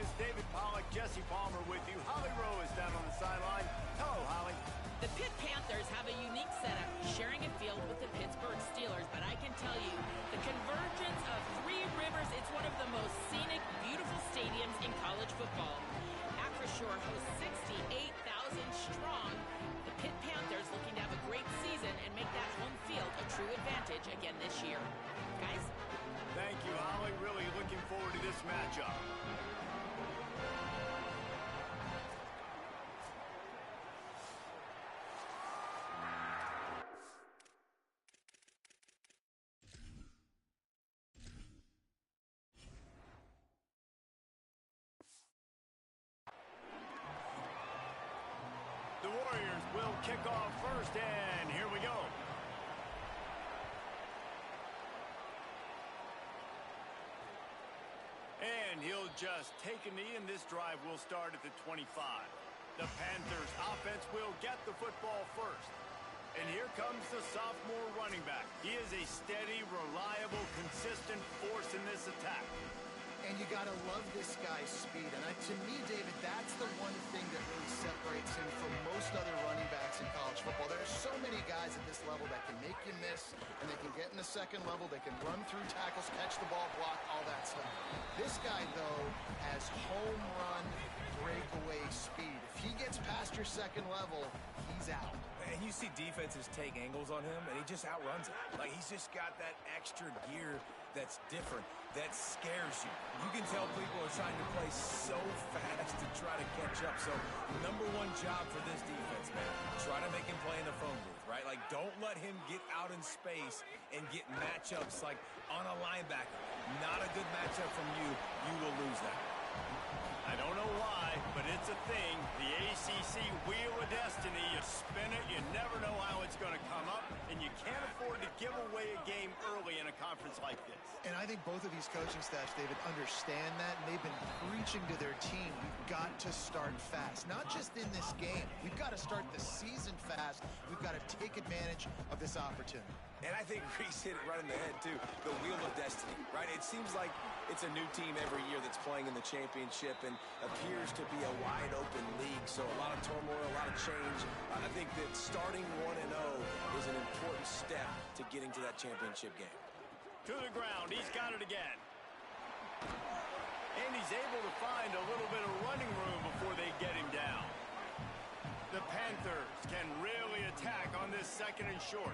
Davis, David Pollack, Jesse Palmer with you. Holly Rowe is down on the sideline. Hello, Holly. The Pitt Panthers have a unique setup, sharing a field with the Pittsburgh Steelers, but I can tell you, the convergence of Three Rivers, it's one of the most scenic, beautiful stadiums in college football. Acrisure hosts 68,000 strong. The Pitt Panthers looking to have a great season and make that home field a true advantage again this year. Guys? Thank you, Holly. Really looking forward to this matchup. The Warriors will kick off first, and here we go. And he'll just take a knee, and this drive will start at the 25. The Panthers offense will get the football first. And here comes the sophomore running back. He is a steady, reliable, consistent force in this attack. And you got to love this guy's speed. And to me, David, that's the one thing that really separates him from most other running backs in college football. There are so many guys at this level that can make you miss, and they can get in the second level. They can run through tackles, catch the ball, block, all that stuff. This guy, though, has home run breakaway speed. If he gets past your second level, he's out. And you see defenses take angles on him, and he just outruns it. Like, he's just got that extra gear that's different, that scares you. You can tell people are trying to play so fast to try to catch up. So, number one job for this defense, man, try to make him play in the phone booth, right? Like, don't let him get out in space and get matchups like on a linebacker. Not a good matchup from you. You will lose that. I don't know why, but it's a thing. The ACC Wheel of Destiny. You spin it, you never know how it's going to come up, and you can't afford to give away a game early in a conference like this. And I think both of these coaching staffs, David, understand that, and they've been preaching to their team, we've got to start fast. Not just in this game. We've got to start the season fast. We've got to take advantage of this opportunity. And I think Reese hit it right in the head, too. The Wheel of Destiny, right? It seems like it's a new team every year that's playing in the championship and appears to be a wide-open league. So a lot of turmoil, a lot of change. I think that starting 1-0 is an important step to getting to that championship game. To the ground. He's got it again. And he's able to find a little bit of running room before they get him down. The Panthers can really attack on this second and short.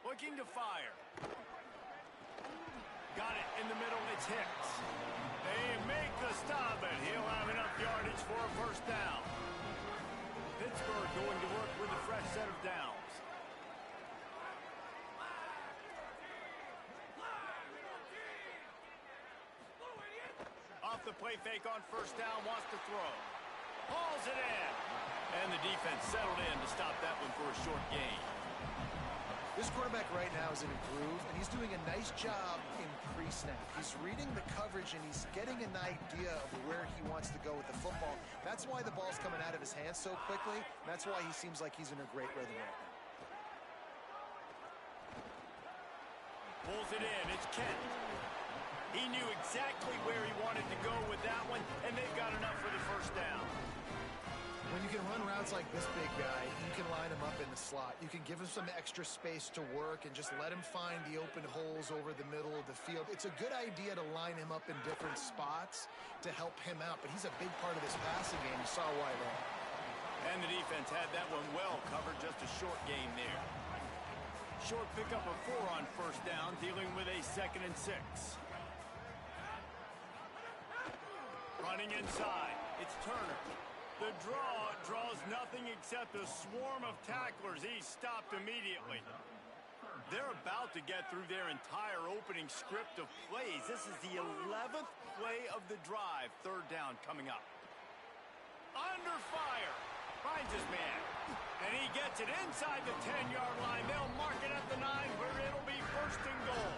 Looking to fire. Got it in the middle. It's Hicks. They make the stop, and he'll have enough yardage for a first down. Pittsburgh going to work with a fresh set of downs. Off the play fake on first down, wants to throw. Hauls it in. And the defense settled in to stop that one for a short gain. This quarterback right now is in a groove, and he's doing a nice job in pre-snap. He's reading the coverage, and he's getting an idea of where he wants to go with the football. That's why the ball's coming out of his hands so quickly. That's why he seems like he's in a great rhythm right now. Pulls it in. It's Kent. He knew exactly where he wanted to go with that one, and they've got enough for the first down. When you can run routes like this big guy, you can line him up in the slot. You can give him some extra space to work and just let him find the open holes over the middle of the field. It's a good idea to line him up in different spots to help him out, but he's a big part of this passing game. You saw why there. And the defense had that one well covered, just a short gain there. Short pickup of 4 on first down, dealing with a 2nd and 6. Running inside, it's Turner. The draw draws nothing except a swarm of tacklers. He's stopped immediately. They're about to get through their entire opening script of plays. This is the 11th play of the drive. 3rd down coming up. Under fire. Finds his man. And he gets it inside the 10-yard line. They'll mark it at the 9 where it'll be 1st and goal.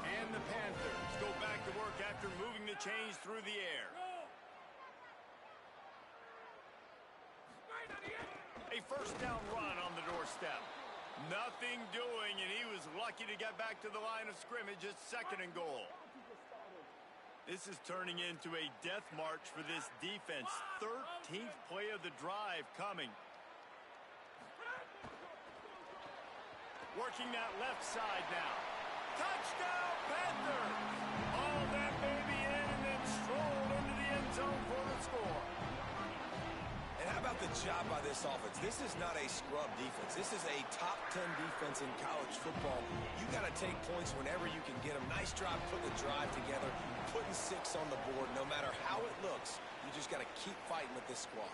And the Panthers go back to work after moving the chains through the air. A 1st down run on the doorstep. Nothing doing, and he was lucky to get back to the line of scrimmage at 2nd and goal. This is turning into a death march for this defense. 13th play of the drive coming. Working that left side now. Touchdown, Panthers! All that baby in and then strolled into the end zone for the score. And how about the job by this offense? This is not a scrub defense. This is a top 10 defense in college football. You got to take points whenever you can get them. Nice job putting the drive together, putting 6 on the board. No matter how it looks, you just got to keep fighting with this squad.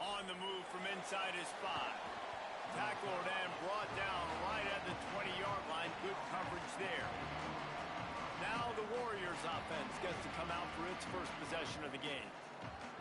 On the move from inside his 5. Tackled and brought down right at the 20-yard line. Good coverage there. Now the Warriors offense gets to come out for its first possession of the game.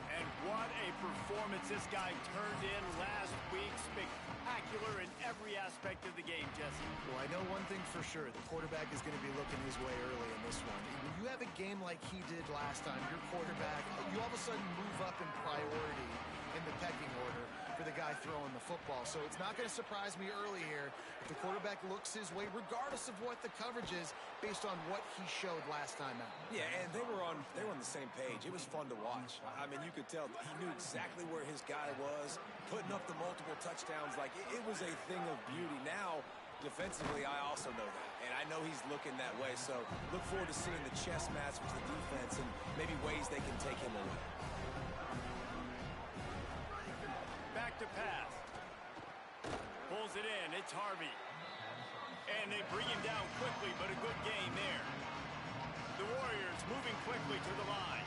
And what a performance this guy turned in last week. Spectacular in every aspect of the game, Jesse. Well, I know one thing for sure. The quarterback is going to be looking his way early in this one. When you have a game like he did last time, your quarterback, you all of a sudden move up in priority in the pecking order for the guy throwing the football. So it's not going to surprise me early here if the quarterback looks his way, regardless of what the coverage is, based on what he showed last time out. Yeah, and they were on the same page. It was fun to watch. I mean, you could tell he knew exactly where his guy was, putting up the multiple touchdowns. Like, it was a thing of beauty. Now, defensively, I also know that, and I know he's looking that way. So look forward to seeing the chess match with the defense and maybe ways they can take him away. Back to pass. Pulls it in. It's Harvey. And they bring him down quickly, but a good gain there. The Warriors moving quickly to the line.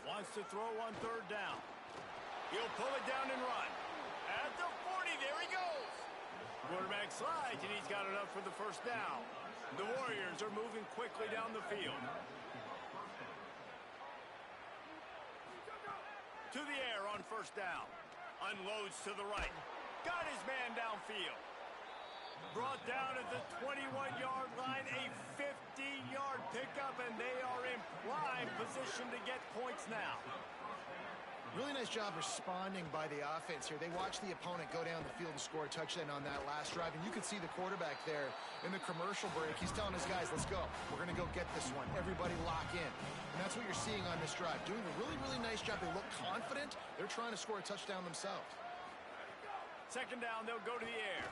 Wants to throw on 3rd down. He'll pull it down and run. At the 40, there he goes. Quarterback slides, and he's got enough for the 1st down. The Warriors are moving quickly down the field. To the air on 1st down. Unloads to the right. Got his man downfield. Brought down at the 21-yard line. A 50-yard pickup, and they are in prime position to get points now. Really nice job responding by the offense here. They watched the opponent go down the field and score a touchdown on that last drive, and you could see the quarterback there in the commercial break. He's telling his guys, let's go. We're going to go get this one. Everybody lock in. And that's what you're seeing on this drive. Doing a really, really nice job. They look confident. They're trying to score a touchdown themselves. 2nd down, they'll go to the air.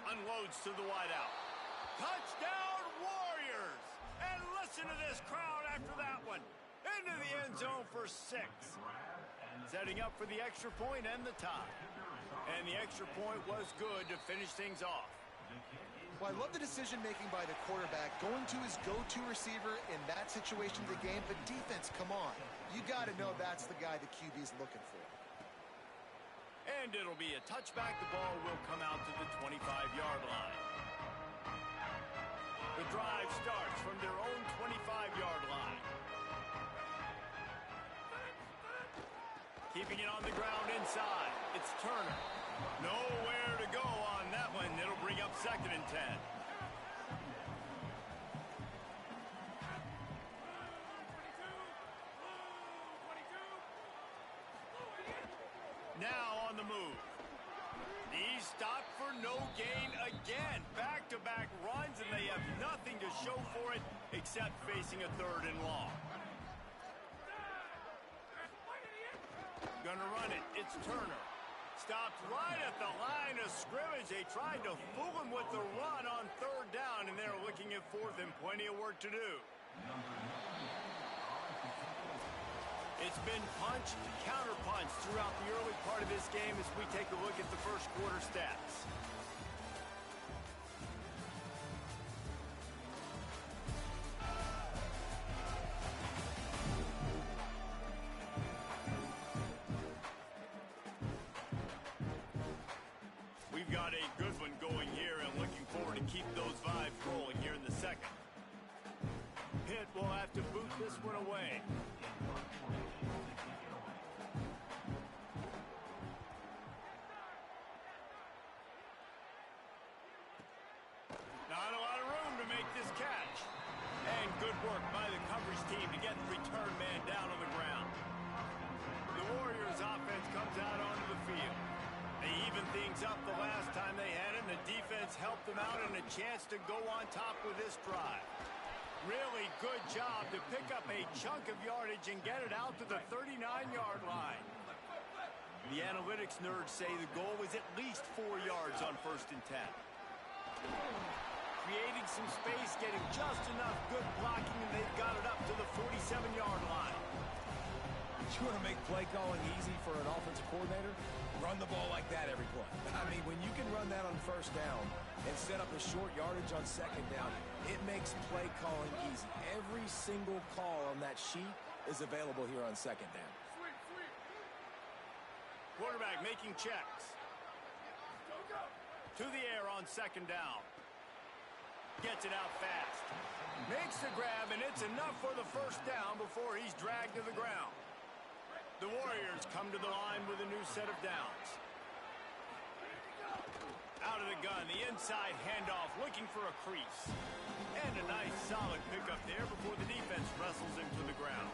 Unloads to the wideout. Touchdown, Warriors! And listen to this crowd after that one. Into the end zone for 6. Setting up for the extra point and the tie. And the extra point was good to finish things off. Well, I love the decision-making by the quarterback, going to his go-to receiver in that situation of the game. But defense, come on. You got to know that's the guy the QB is looking for. And it'll be a touchback. The ball will come out to the 25-yard line. The drive starts from their own 25-yard line. Keeping it on the ground inside. It's Turner. Nowhere to go on that one. It'll bring up 2nd and 10. Now on the move. He's stopped for no gain again. Back-to-back runs, and they have nothing to show for it except facing a 3rd and long. Gonna run it. It's Turner. Stopped right at the line of scrimmage. They tried to fool him with the run on 3rd down, and they're looking at 4th and plenty of work to do. It's been punched, counter-punched throughout the early part of this game as we take a look at the 1st quarter stats. We've got a good one going here and looking forward to keep those vibes rolling here in the 2nd. Pitt will have to boot this one away. Not a lot of room to make this catch. And good work by the coverage team to get the return man down on the ground. the Warriors' offense comes out onto the field. They evened things up the last time they had it, and the defense helped them out and a chance to go on top with this drive. Really good job to pick up a chunk of yardage and get it out to the 39-yard line. The analytics nerds say the goal was at least 4 yards on 1st and 10. Creating some space, getting just enough good blocking, and they've got it up to the 47-yard line. You want to make play calling easy for an offensive coordinator? Run the ball like that every play. I mean, when you can run that on 1st down and set up a short yardage on 2nd down, it makes play calling easy. Every single call on that sheet is available here on 2nd down. Quarterback making checks. To the air on 2nd down. Gets it out fast. Makes the grab, and it's enough for the 1st down before he's dragged to the ground. The Warriors come to the line with a new set of downs. Out of the gun, the inside handoff, looking for a crease. And a nice solid pickup there before the defense wrestles him to the ground.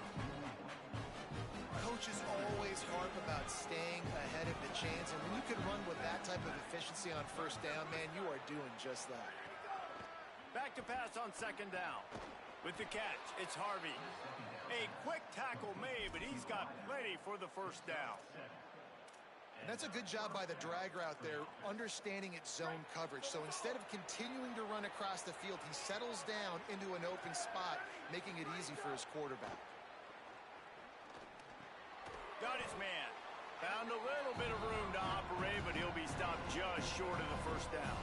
Coaches always harp about staying ahead of the chains, and when you can run with that type of efficiency on 1st down, man, you are doing just that. Back to pass on 2nd down. With the catch, it's Harvey. A quick tackle made, but he's got plenty for the 1st down. That's a good job by the drag route there, understanding its zone coverage. So instead of continuing to run across the field, he settles down into an open spot, making it easy for his quarterback. Got his man. Found a little bit of room to operate, but he'll be stopped just short of the 1st down.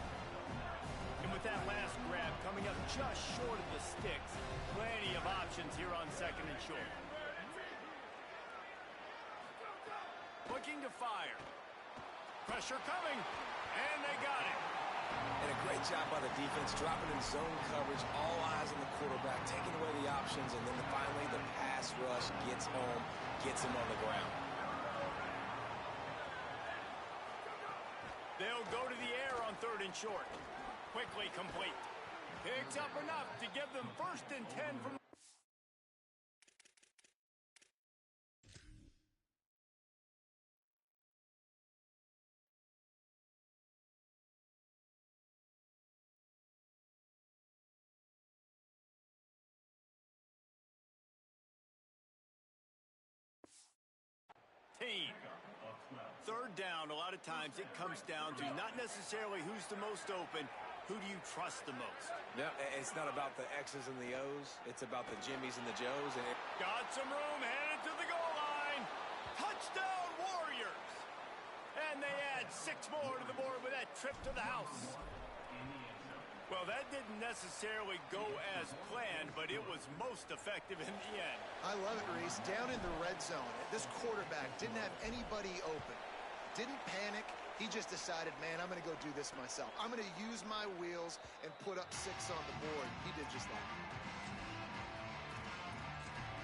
And with that last grab coming up just short of the sticks, plenty of options here on 2nd and short. Looking to fire. Pressure coming, and they got it. And a great job by the defense, dropping in zone coverage, all eyes on the quarterback, taking away the options, and then finally the pass rush gets home, gets him on the ground. They'll go to the air on 3rd and short. Quickly complete. Picks up enough to give them 1st and 10 from... team. 3rd down, a lot of times it comes down to not necessarily who's the most open, who do you trust the most? Yeah, it's not about the X's and the O's. It's about the Jimmies and the Joes. And got some room, headed to the goal line. Touchdown, Warriors! And they add 6 more to the board with that trip to the house. Well, that didn't necessarily go as planned, but it was most effective in the end. I love it, Reese. Down in the red zone, this quarterback didn't have anybody open. Didn't panic. He just decided, man, I'm going to go do this myself. I'm going to use my wheels and put up 6 on the board. He did just that.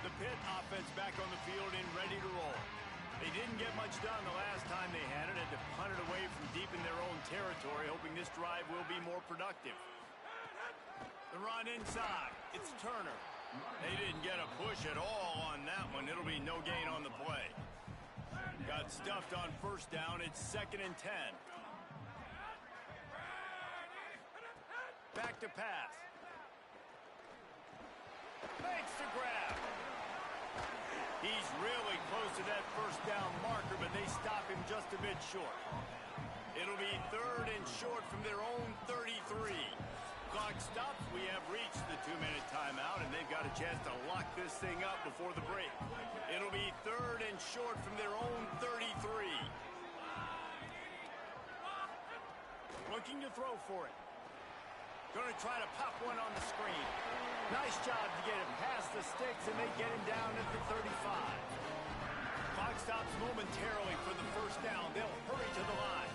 The Pitt offense back on the field and ready to roll. They didn't get much done the last time they had it. Had to punt it away from deep in their own territory, hoping this drive will be more productive. The run inside. It's Turner. They didn't get a push at all on that one. It'll be no gain on the play. Got stuffed on 1st down. It's 2nd and 10. Back to pass. Makes the grab. He's really close to that 1st down marker, but they stop him just a bit short. It'll be 3rd and short from their own 33. Clock stops. We have reached the 2-minute timeout, and they've got a chance to lock this thing up before the break. It'll be 3rd and short from their own 33. Looking to throw for it. Going to try to pop one on the screen. Nice job to get him past the sticks, and they get him down at the 35. Clock stops momentarily for the 1st down. They'll hurry to the line.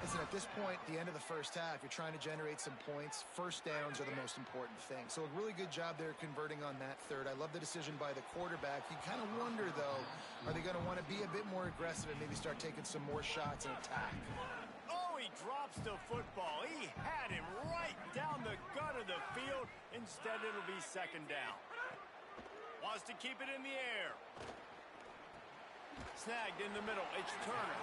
Listen, at this point, the end of the 1st half, you're trying to generate some points. 1st downs are the most important thing. So a really good job there converting on that 3rd. I love the decision by the quarterback. You kind of wonder, though, are they going to want to be a bit more aggressive and maybe start taking some more shots and attack? Oh, he drops the football. He had him right down the gut of the field. Instead, it'll be 2nd down. Wants to keep it in the air. Snagged in the middle. It's Turner.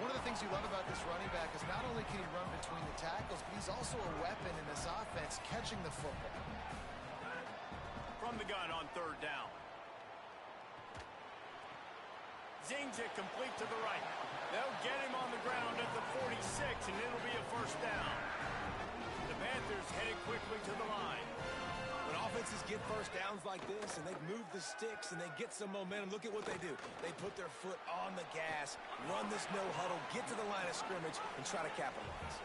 One of the things you love about this running back is not only can he run between the tackles, but he's also a weapon in this offense catching the football. From the gun on third down. Zings it complete to the right. They'll get him on the ground at the 46, and it'll be a first down. The Panthers headed quickly to the line. When offenses get first downs like this and they move the sticks and they get some momentum, look at what they do. They put their foot on the gas, run this no huddle, get to the line of scrimmage, and try to capitalize.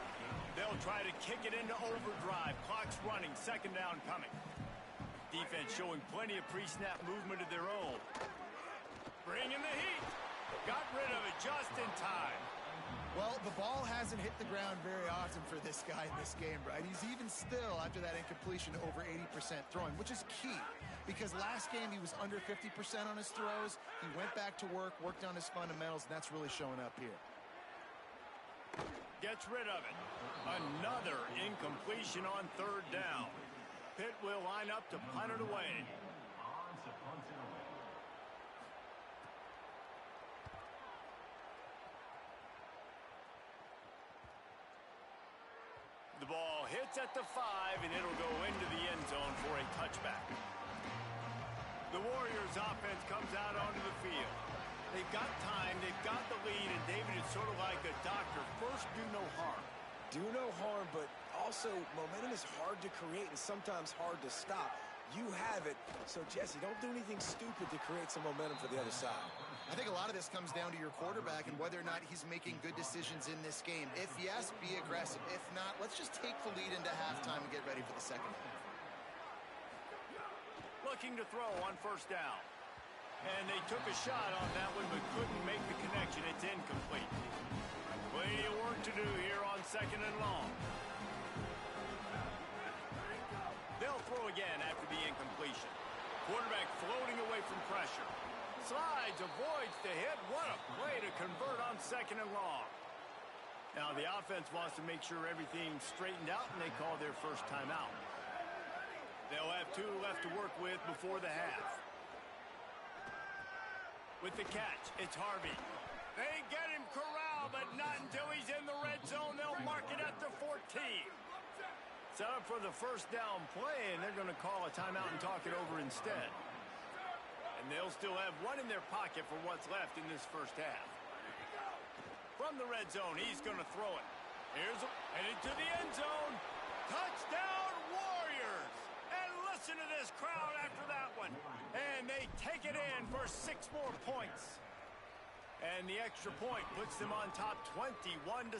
They'll try to kick it into overdrive. Clock's running. Second down coming. Defense showing plenty of pre-snap movement of their own. Bringing the heat. Got rid of it just in time. Well, the ball hasn't hit the ground very often for this guy in this game, right? He's even still, after that incompletion, over 80% throwing, which is key. Because last game, he was under 50% on his throws. He went back to work, worked on his fundamentals, and that's really showing up here. Gets rid of it. Another incompletion on third down. Pitt will line up to punt it away. The ball hits at the 5, and it'll go into the end zone for a touchback. The Warriors offense comes out onto the field. They've got time, they've got the lead, and David is sort of like a doctor. First, do no harm. Do no harm, but also momentum is hard to create and sometimes hard to stop. You have it, so Jesse, don't do anything stupid to create some momentum for the other side. I think a lot of this comes down to your quarterback and whether or not he's making good decisions in this game. If yes, be aggressive. If not, let's just take the lead into halftime and get ready for the second half. Looking to throw on first down. And they took a shot on that one but couldn't make the connection. It's incomplete. Plenty of work to do here on second and long. They'll throw again after the incompletion. Quarterback floating away from pressure. Slides, avoids the hit. What a play to convert on second and long. Now the offense wants to make sure everything's straightened out, and they call their first timeout. They'll have 2 left to work with before the half. With the catch, it's Harvey. They get him corralled, but not until he's in the red zone. They'll mark it at the 14. Set up for the first down play, and they're going to call a timeout and talk it over instead. And they'll still have 1 in their pocket for what's left in this first half. From the red zone, he's going to throw it. Headed to the end zone. Touchdown, Warriors! And listen to this crowd after that one. And they take it in for 6 more points. And the extra point puts them on top 21-7.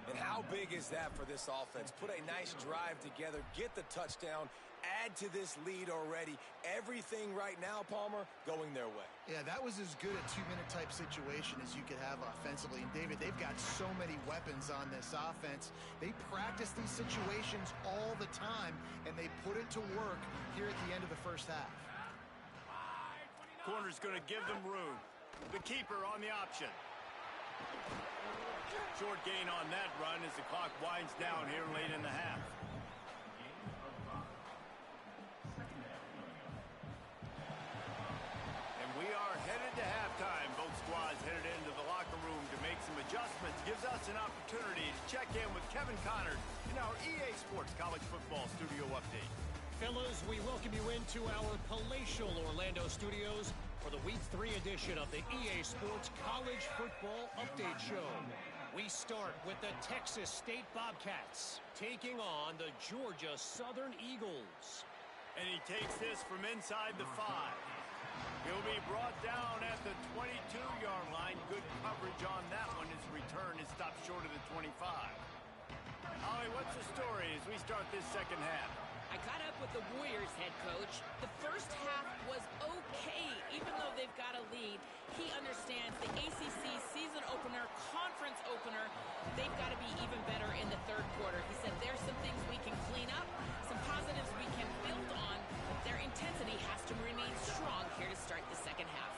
And how big is that for this offense? Put a nice drive together, get the touchdown, add to this lead already. Everything right now, Palmer, going their way. Yeah, that was as good a 2-minute type situation as you could have offensively. And David, they've got so many weapons on this offense. They practice these situations all the time, and they put it to work here at the end of the first half. Corner's going to give them room. The keeper on the option. Short gain on that run as the clock winds down here late in the half. And we are headed to halftime. Both squads headed into the locker room to make some adjustments. Gives us an opportunity to check in with Kevin Connors in our EA Sports College Football Studio Update. Fellas, we welcome you into our palatial Orlando studios for the Week 3 edition of the EA Sports College Football Update Show. We start with the Texas State Bobcats taking on the Georgia Southern Eagles. And he takes this from inside the 5. He'll be brought down at the 22-yard line. Good coverage on that one. His return is stopped short of the 25. Ollie, what's the story as we start this second half? I caught up with the Warriors head coach. The first half was okay, even though they've got a lead. He understands the ACC season opener, conference opener, they've got to be even better in the third quarter. He said there's some things we can clean up, some positives we can build on. Their intensity has to remain strong here to start the second half.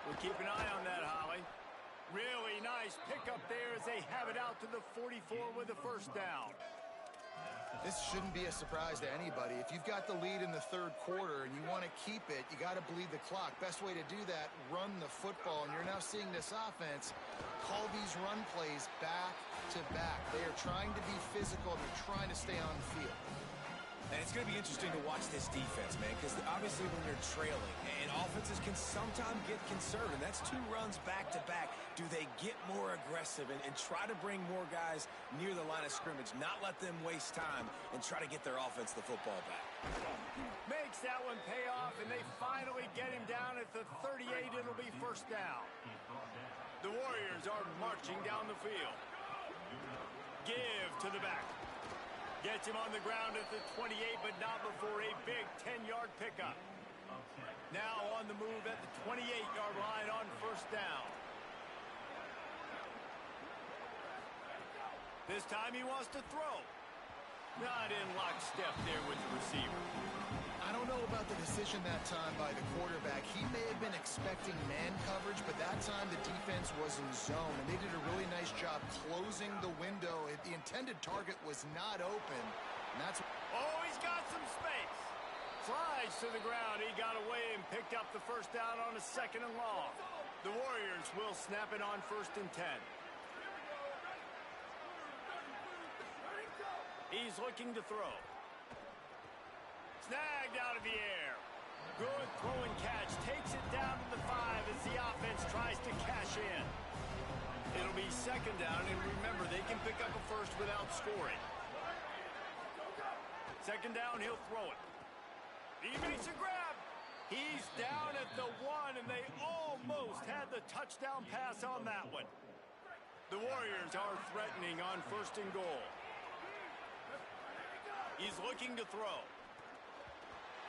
We'll keep an eye on that, Holly. Really nice pickup there as they have it out to the 44 with the first down. This shouldn't be a surprise to anybody. If you've got the lead in the third quarter and you want to keep it, you got to bleed the clock. Best way to do that, run the football. And you're now seeing this offense call these run plays back to back. They are trying to be physical and they're trying to stay on the field. And it's going to be interesting to watch this defense, man, because obviously when you're trailing, and offenses can sometimes get conservative. That's 2 runs back-to-back. Do they get more aggressive and try to bring more guys near the line of scrimmage, not let them waste time, and try to get their offense the football back? Makes that one pay off, and they finally get him down at the 38. It'll be first down. The Warriors are marching down the field. Give to the back. Gets him on the ground at the 28, but not before a big 10-yard pickup. Now on the move at the 28-yard line on first down. This time he wants to throw. Not in lockstep there with the receiver. I don't know about the decision that time by the quarterback. He may have been expecting man coverage, but that time the defense was in zone, and they did a really nice job closing the window. The intended target was not open, and that's... Oh, he's got some space. Slides to the ground. He got away and picked up the first down on a 2nd and long. The Warriors will snap it on 1st and 10. He's looking to throw. Snagged out of the air. Good throw and catch. Takes it down to the 5 as the offense tries to cash in. It'll be 2nd down, and remember, they can pick up a first without scoring. 2nd down, he'll throw it. He makes a grab. He's down at the 1, and they almost had the touchdown pass on that one. The Warriors are threatening on 1st and goal. He's looking to throw.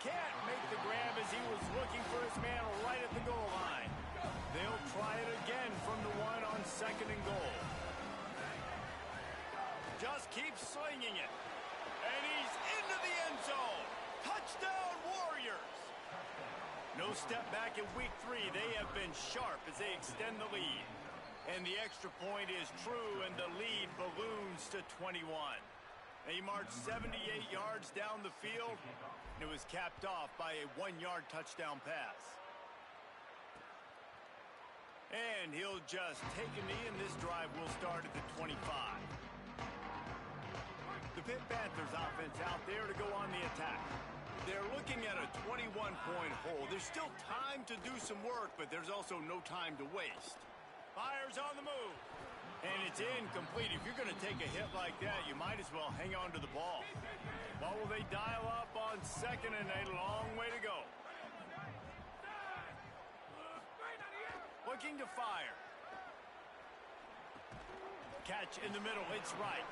Can't make the grab as he was looking for his man right at the goal line. They'll try it again from the 1 on 2nd and goal. Just keeps swinging it. And he's into the end zone. Touchdown, Warriors. No step back in week 3. They have been sharp as they extend the lead. And the extra point is true, and the lead balloons to 21. He marched 78 yards down the field, and it was capped off by a 1-yard touchdown pass. And he'll just take a knee, and this drive will start at the 25. The Pitt Panthers offense out there to go on the attack. They're looking at a 21-point hole. There's still time to do some work, but there's also no time to waste. Fires on the move. And it's incomplete. If you're going to take a hit like that, you might as well hang on to the ball. What will they dial up on 2nd and a long way to go? Looking to fire. Catch in the middle. It's right.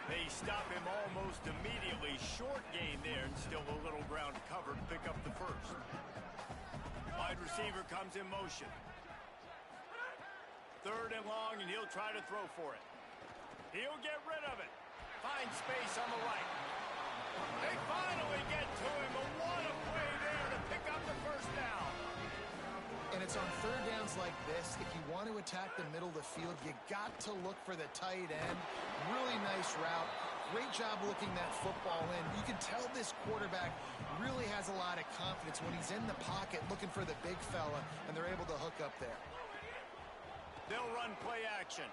They stop him almost immediately. Short gain there and still a little ground cover to pick up the first. Wide receiver comes in motion. 3rd and long, and he'll try to throw for it. He'll get rid of it. Finds space on the right. They finally get to him, but what a play there to pick up the first down. And it's on 3rd downs like this. If you want to attack the middle of the field, you got to look for the tight end. Really nice route. Great job looking that football in. You can tell this quarterback really has a lot of confidence when he's in the pocket looking for the big fella, and they're able to hook up there. They'll run play action.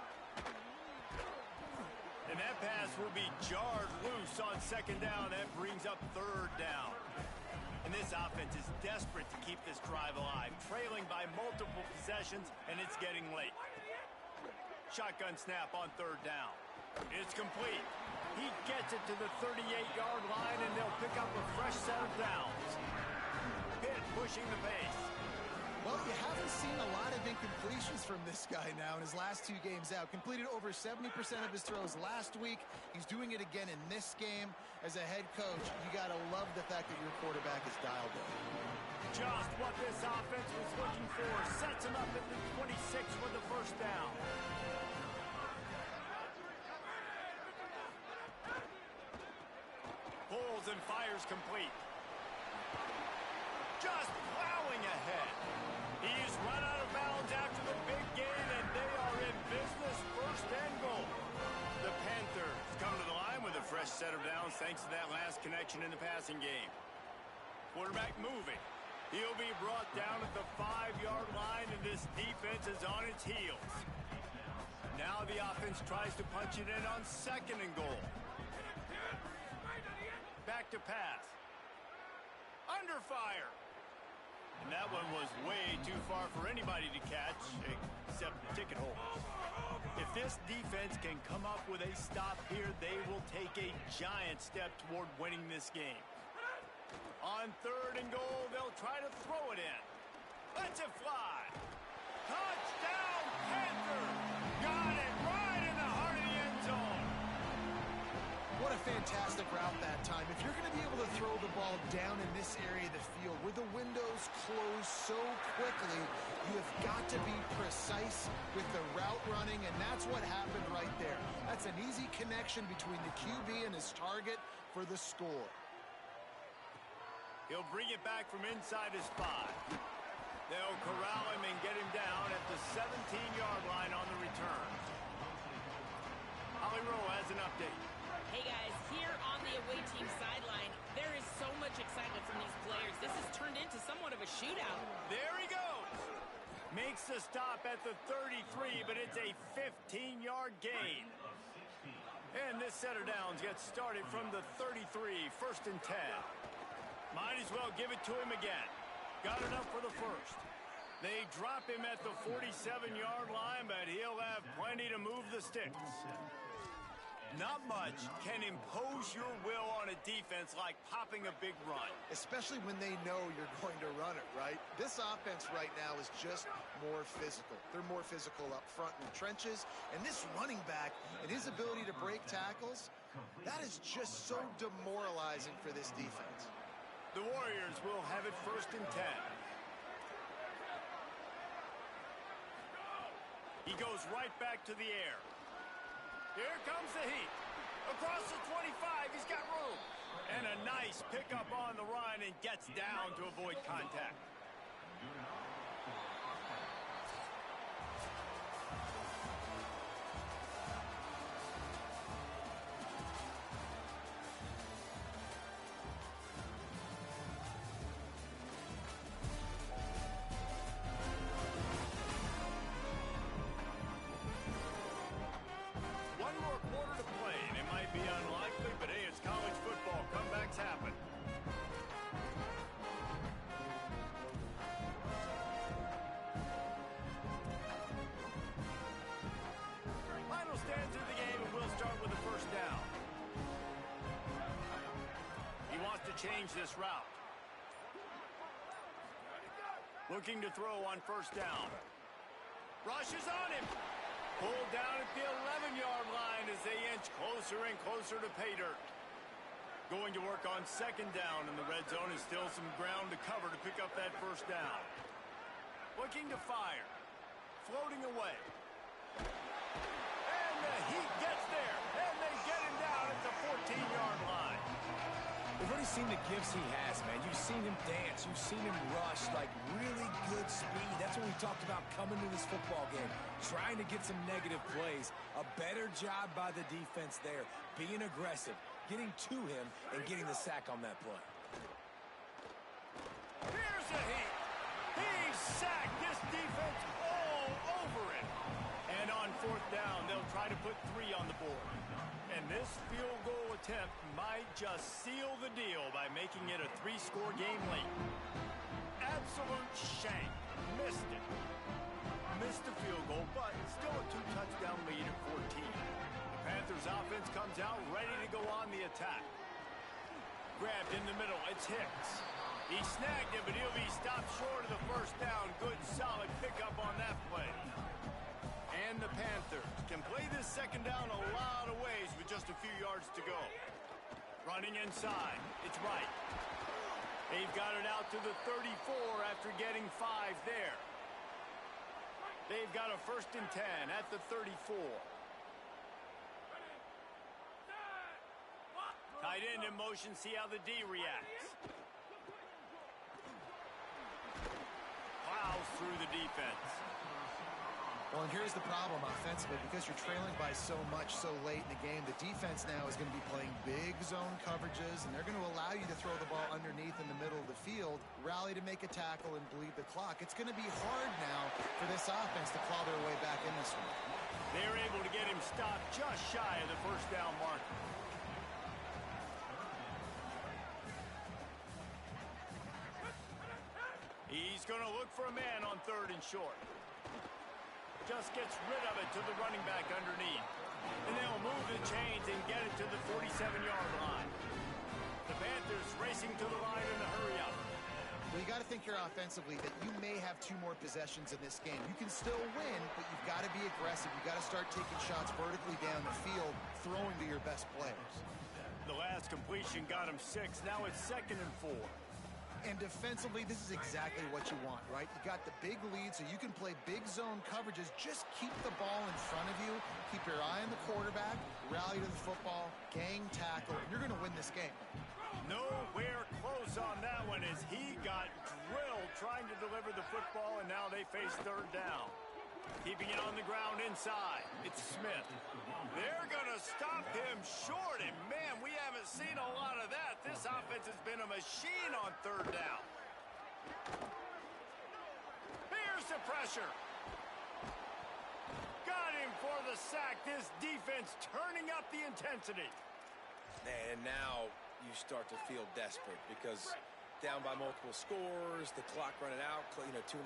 And that pass will be jarred loose on 2nd down. That brings up 3rd down. And this offense is desperate to keep this drive alive, trailing by multiple possessions, and it's getting late. Shotgun snap on 3rd down. It's complete. He gets it to the 38-yard line, and they'll pick up a fresh set of downs. Pitt pushing the pace. Well, you haven't seen a lot of incompletions from this guy now in his last 2 games out. Completed over 70% of his throws last week. He's doing it again in this game. As a head coach, you got to love the fact that your quarterback is dialed in. Just what this offense was looking for. Sets him up at the 26 for the first down. Pulls and fires complete. Just plowing ahead. He's run out of bounds after the big gain, and they are in business. 1st and goal. The Panthers come to the line with a fresh set of thanks to that last connection in the passing game. Quarterback moving. He'll be brought down at the 5-yard line, and this defense is on its heels. Now the offense tries to punch it in on 2nd and goal. Back to pass. Under fire. And that one was way too far for anybody to catch, except the ticket holder. If this defense can come up with a stop here, they will take a giant step toward winning this game. On 3rd and goal, they'll try to throw it in. Lets it fly. Touchdown, Panther! Got it right in the heart of the end zone. What a fantastic route that time. If you're going to be able to throw the ball down in this area of the field with the windows closed so quickly, you have got to be precise with the route running, and that's what happened right there. That's an easy connection between the QB and his target for the score. He'll bring it back from inside his 5. They'll corral him and get him down at the 17-yard line on the return. Holly Rowe has an update. Hey guys, here on the away team sideline, there is so much excitement from these players. This has turned into somewhat of a shootout. There he goes. Makes the stop at the 33, but it's a 15-yard gain. And this set of downs gets started from the 33, 1st and 10. Might as well give it to him again. Got enough for the 1st. They drop him at the 47-yard line, but he'll have plenty to move the sticks. Not much can impose your will on a defense like popping a big run. Especially when they know you're going to run it, right? This offense right now is just more physical. They're more physical up front in the trenches. And this running back and his ability to break tackles, that is just so demoralizing for this defense. The Warriors will have it 1st and 10. He goes right back to the air. Here comes the heat. Across the 25, he's got room. And a nice pickup on the run and gets down to avoid contact. Change this route. Looking to throw on 1st down. Rushes on him. Pulled down at the 11-yard line as they inch closer and closer to pay dirt. Going to work on 2nd down, and the red zone is still some ground to cover to pick up that 1st down. Looking to fire. Floating away. And the Heat gets there, and they get him down at the 14-yard line. We've already seen the gifts he has, man. You've seen him dance. You've seen him rush, like really good speed. That's what we talked about coming to this football game. Trying to get some negative plays. A better job by the defense there. Being aggressive, getting to him, and getting the sack on that play. Here's the Heat. He sacked this defense all over it. And on 4th down, they'll try to put 3 on the board. And this field goal attempt might just seal the deal by making it a 3-score game late. Absolute shank. Missed it. Missed the field goal, but still a 2-touchdown lead at 14. The Panthers offense comes out ready to go on the attack. Grabbed in the middle. It's Hicks. He snagged it, but he'll be stopped short of the 1st down. Good, solid pickup on that play. And the Panthers can play this 2nd down a lot of ways with just a few yards to go. Running inside. It's right. They've got it out to the 34 after getting 5 there. They've got a 1st and 10 at the 34. Tight end in motion. See how the D reacts. Plows through the defense. Well, and here's the problem offensively. Because you're trailing by so much so late in the game, the defense now is going to be playing big zone coverages, and they're going to allow you to throw the ball underneath in the middle of the field, rally to make a tackle, and bleed the clock. It's going to be hard now for this offense to claw their way back in this one. They're able to get him stopped just shy of the first down mark. He's going to look for a man on 3rd and short. Just gets rid of it to the running back underneath. And they'll move the chains and get it to the 47-yard line. The Panthers racing to the line in a hurry-up. Well, you got to think here offensively that you may have 2 more possessions in this game. You can still win, but you've got to be aggressive. You've got to start taking shots vertically down the field, throwing to your best players. The last completion got him 6. Now it's 2nd and 4. And defensively, this is exactly what you want, right? You got the big lead, so you can play big zone coverages. Just keep the ball in front of you. Keep your eye on the quarterback. Rally to the football. Gang tackle. And you're going to win this game. Nowhere close on that one as he got drilled trying to deliver the football, and now they face 3rd down. Keeping it on the ground inside. It's Smith. They're going to stop him short, and man, we haven't seen a lot of that. This offense has been a machine on 3rd down. Here's the pressure. Got him for the sack. This defense turning up the intensity. And now you start to feel desperate because down by multiple scores, the clock running out, 2.5+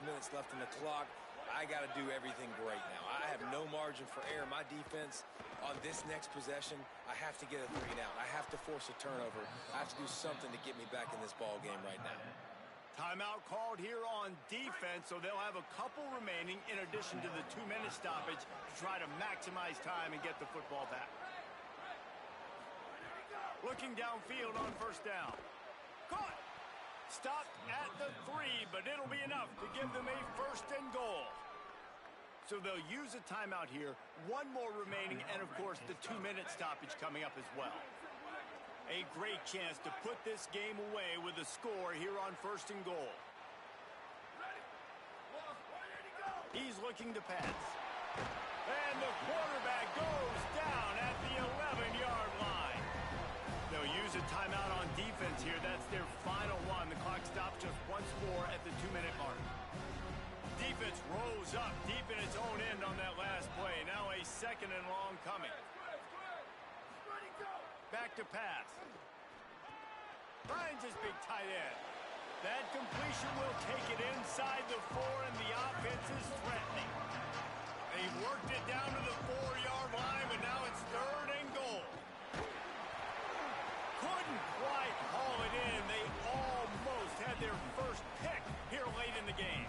minutes left in the clock. I got to do everything great now. I have no margin for error. My defense on this next possession, I have to get a 3 and out. I have to force a turnover. I have to do something to get me back in this ball game right now. Timeout called here on defense, so they'll have a couple remaining in addition to the 2-minute stoppage to try to maximize time and get the football back. Looking downfield on 1st down. Caught. Stopped at the 3, but it'll be enough to give them a 1st and goal. So they'll use a timeout here. 1 more remaining, and of course the 2-minute stoppage coming up as well. A great chance to put this game away with a score here on 1st and goal. He's looking to pass. And the quarterback goes down at the 11-yard line. They'll use a timeout on defense here. That's their final one. The clock stops just once more at the 2-minute mark. Defense rose up deep in its own end on that last play. Now a 2nd and long coming. Back to pass. Finds his big tight end. That completion will take it inside the 4, and the offense is threatening. They worked it down to the 4-yard line, but now it's 3rd and goal. Couldn't quite haul it in. They almost had their first pick here late in the game.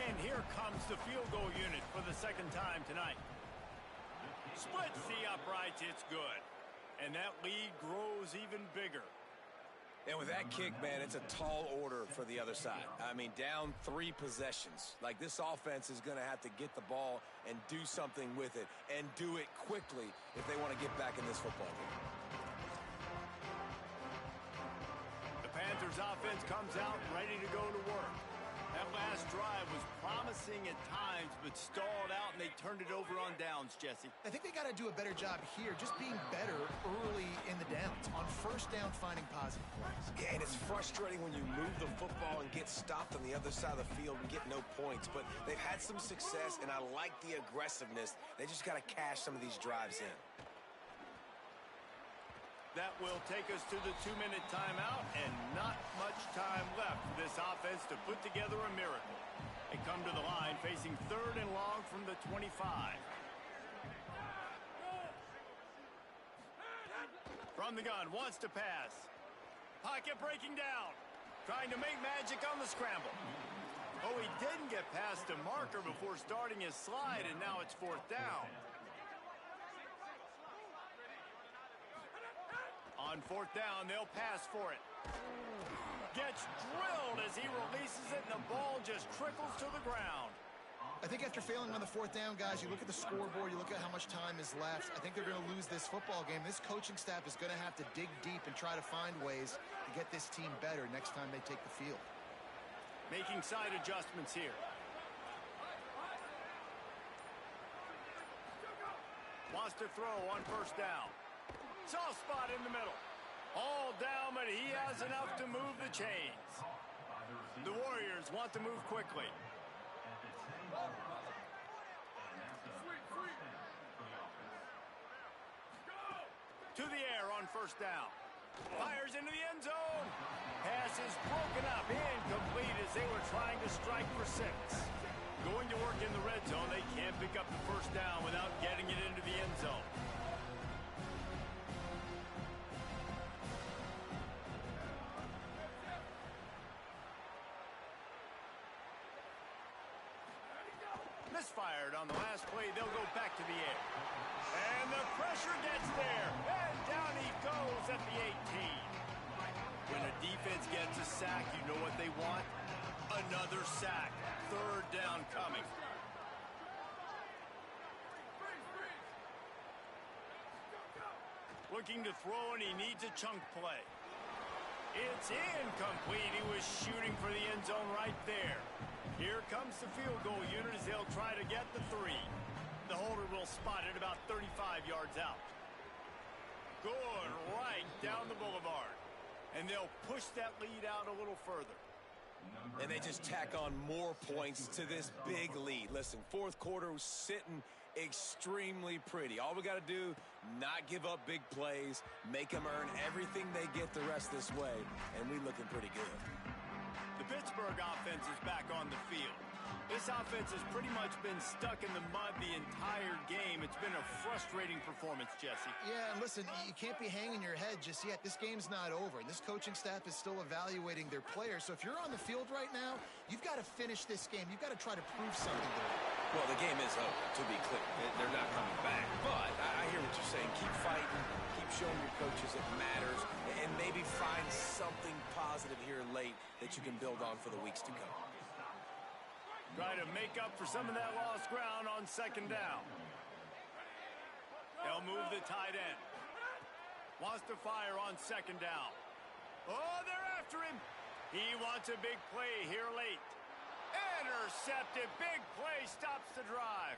And here comes the field goal unit for the 2nd time tonight. Splits the uprights. It's good. And that lead grows even bigger. And with that kick, man, it's a tall order for the other side. I mean, down 3 possessions. Like, this offense is going to have to get the ball and do something with it, and do it quickly if they want to get back in this football game. The Panthers offense comes out ready to go to work. That last drive was promising at times, but stalled out, and they turned it over on downs, Jesse. I think they got to do a better job here, just being better early in the downs. On 1st down, finding positive plays. Yeah, and it's frustrating when you move the football and get stopped on the other side of the field and get no points. But they've had some success, and I like the aggressiveness. They just got to cash some of these drives in. That will take us to the 2-minute timeout, and not much time left for this offense to put together a miracle. They come to the line facing 3rd and long from the 25. From the gun, wants to pass. Pocket breaking down. Trying to make magic on the scramble. Oh, he didn't get past a marker before starting his slide, and now it's 4th down. On 4th down, they'll pass for it. Gets drilled as he releases it, and the ball just trickles to the ground. I think after failing on the 4th down, guys, you look at the scoreboard, you look at how much time is left. I think they're going to lose this football game. This coaching staff is going to have to dig deep and try to find ways to get this team better next time they take the field. Making side adjustments here. wants to throw on first down. Soft spot in the middle. All down, but he has enough to move the chains. The Warriors want to move quickly. To the air on first down. Fires into the end zone. Pass is broken up. Incomplete as they were trying to strike for 6. Going to work in the red zone. They can't pick up the first down without getting it into the end zone. Misfired on the last play. They'll go back to the air. And the pressure gets there. And down he goes at the 18. When a defense gets a sack, you know what they want? Another sack. Third down coming. Looking to throw, and he needs a chunk play. It's incomplete. He was shooting for the end zone right there. Here comes the field goal unit as they'll try to get the 3. The holder will spot it about 35 yards out. Good, right down the boulevard. And they'll push that lead out a little further. And they just tack on more points to this big lead. Listen, fourth quarter was sitting extremely pretty. All we got to do, not give up big plays, make them earn everything they get the rest this way, and we looking pretty good. The Pittsburgh offense is back on the field. This offense has pretty much been stuck in the mud the entire game. It's been a frustrating performance, Jesse. Yeah, and listen, you can't be hanging your head just yet. This game's not over, and this coaching staff is still evaluating their players. So if you're on the field right now, you've got to finish this game. You've got to try to prove something to them. Well, the game is over, to be clear. They're not coming back. But I hear what you're saying. Keep fighting. Keep showing your coaches it matters. And maybe find something positive here late that you can build on for the weeks to come. Try to make up for some of that lost ground on second down. They'll move the tight end. Wants to fire on second down. Oh, they're after him. He wants a big play here late. Intercepted. Big play stops the drive.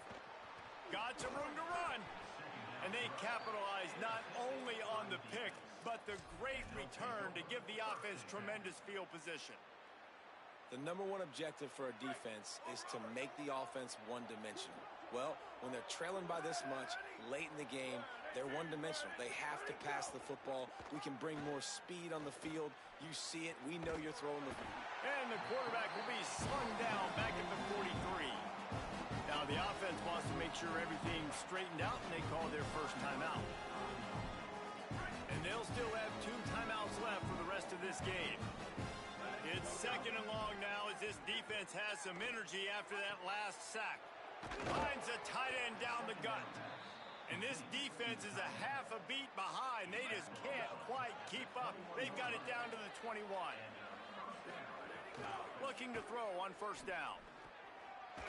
Got some room to run. And they capitalize not only on the pick, but the great return to give the offense tremendous field position. The number one objective for a defense is to make the offense one-dimensional. Well, when they're trailing by this much, late in the game, they're one-dimensional. They have to pass the football. We can bring more speed on the field. You see it. We know you're throwing the ball. And the quarterback will be slung down back at the 43. Now the offense wants to make sure everything's straightened out, and they call their first timeout. And they'll still have 2 timeouts left for the rest of this game. It's second and long now as this defense has some energy after that last sack. Finds a tight end down the gut. And this defense is a half a beat behind. They just can't quite keep up. They've got it down to the 21. Looking to throw on first down.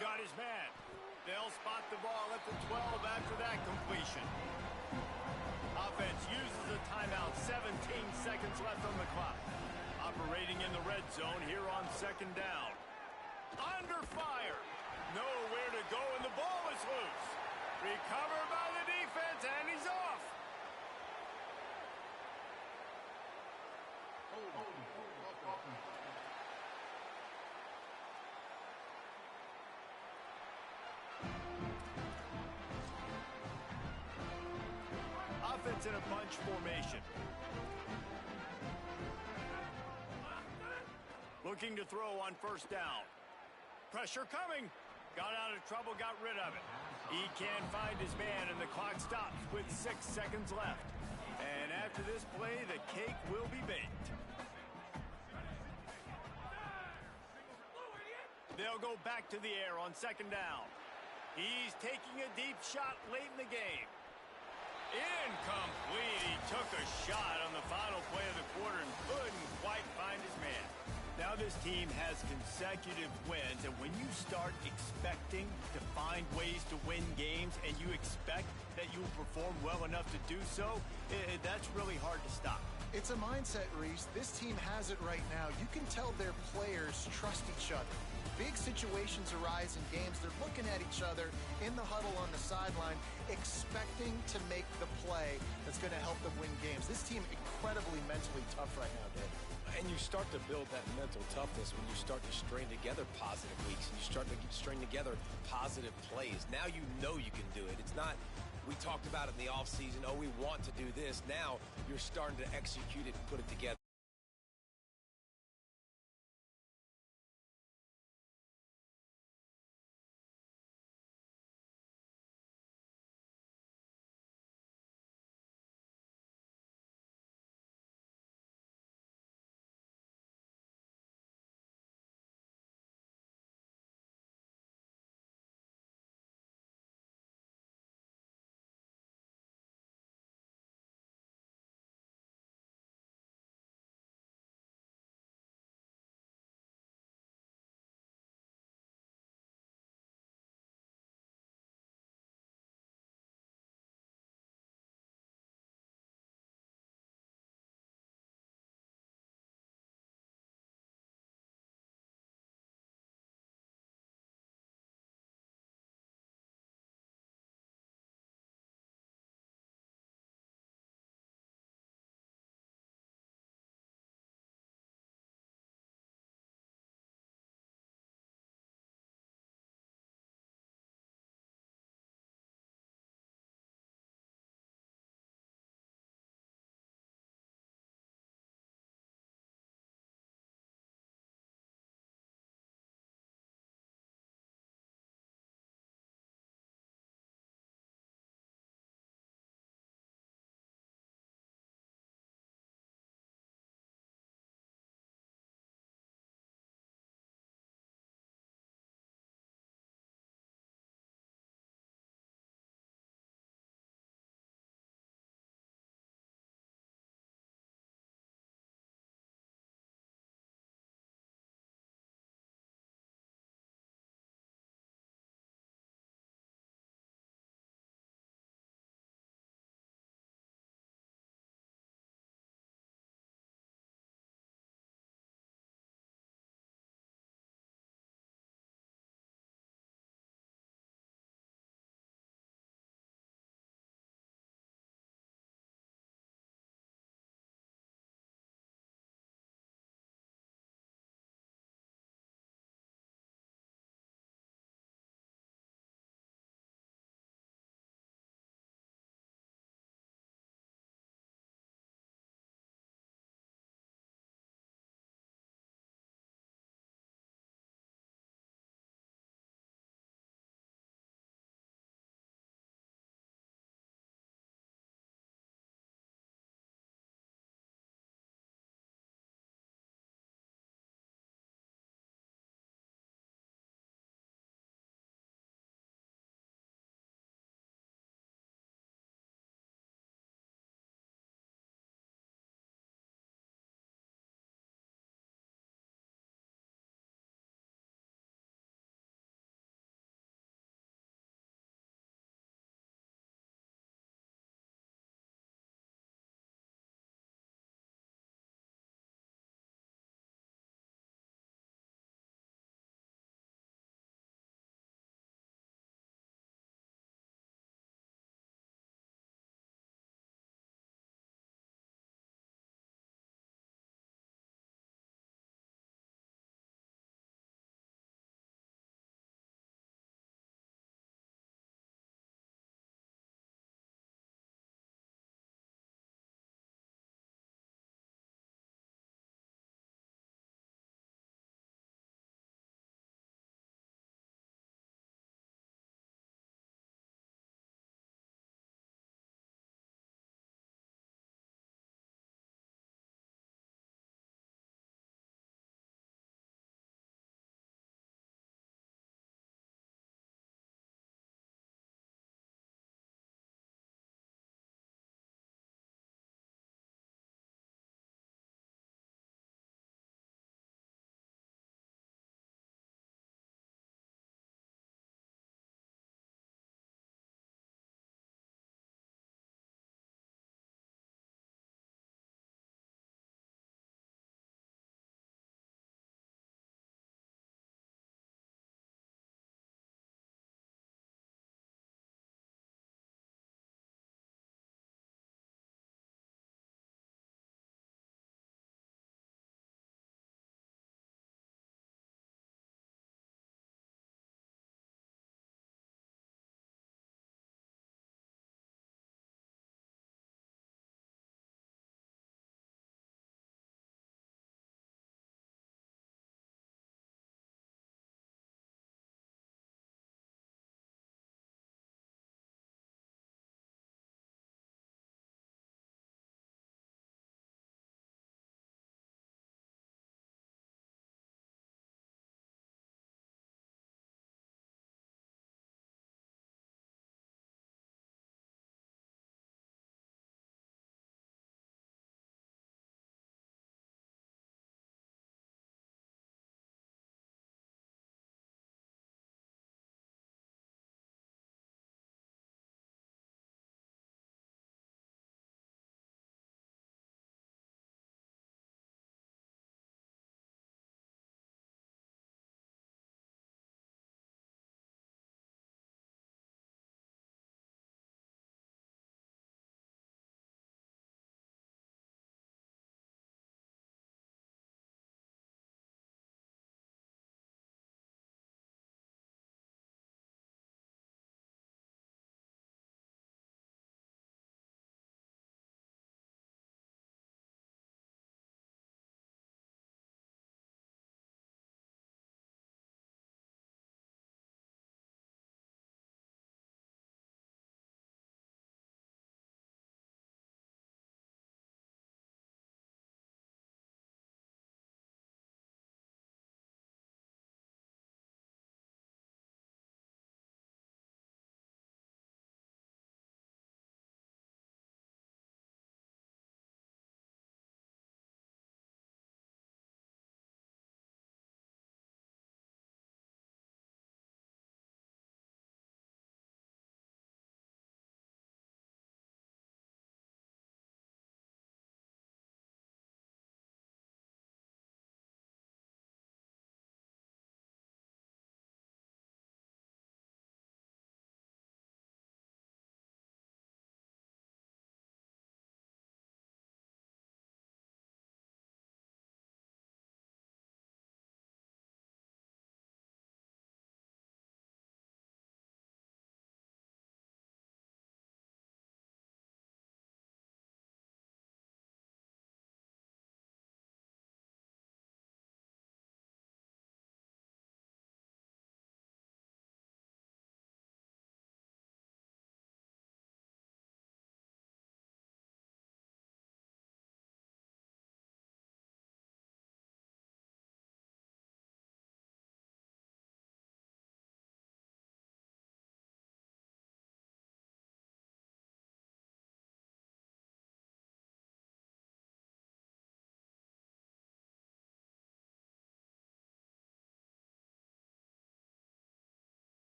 Got his man. They'll spot the ball at the 12 after that completion. Offense uses a timeout. 17 seconds left on the clock. Operating in the red zone here on second down. Under fire. Nowhere to go, and the ball is loose. Recovered by the defense, and he's off. Offense in a bunch formation. Looking to throw on first down. Pressure coming. Got out of trouble, got rid of it. He can't find his man, and the clock stops with 6 seconds left. And after this play, the cake will be baked. They'll go back to the air on second down. He's taking a deep shot late in the game. Incomplete. He took a shot on the final play of the quarter and couldn't quite find his man. Now this team has consecutive wins, and when you start expecting to find ways to win games and you expect that you will perform well enough to do so, that's really hard to stop. It's a mindset, Reese. This team has it right now. You can tell their players trust each other. big situations arise in games, they're looking at each other in the huddle on the sideline, expecting to make the play that's going to help them win games. This team incredibly mentally tough right now, Dave. And you start to build that mental toughness when you start to string together positive weeks and you start to string together positive plays. Now you know you can do it. It's not, we talked about it in the offseason, oh, we want to do this. Now you're starting to execute it and put it together.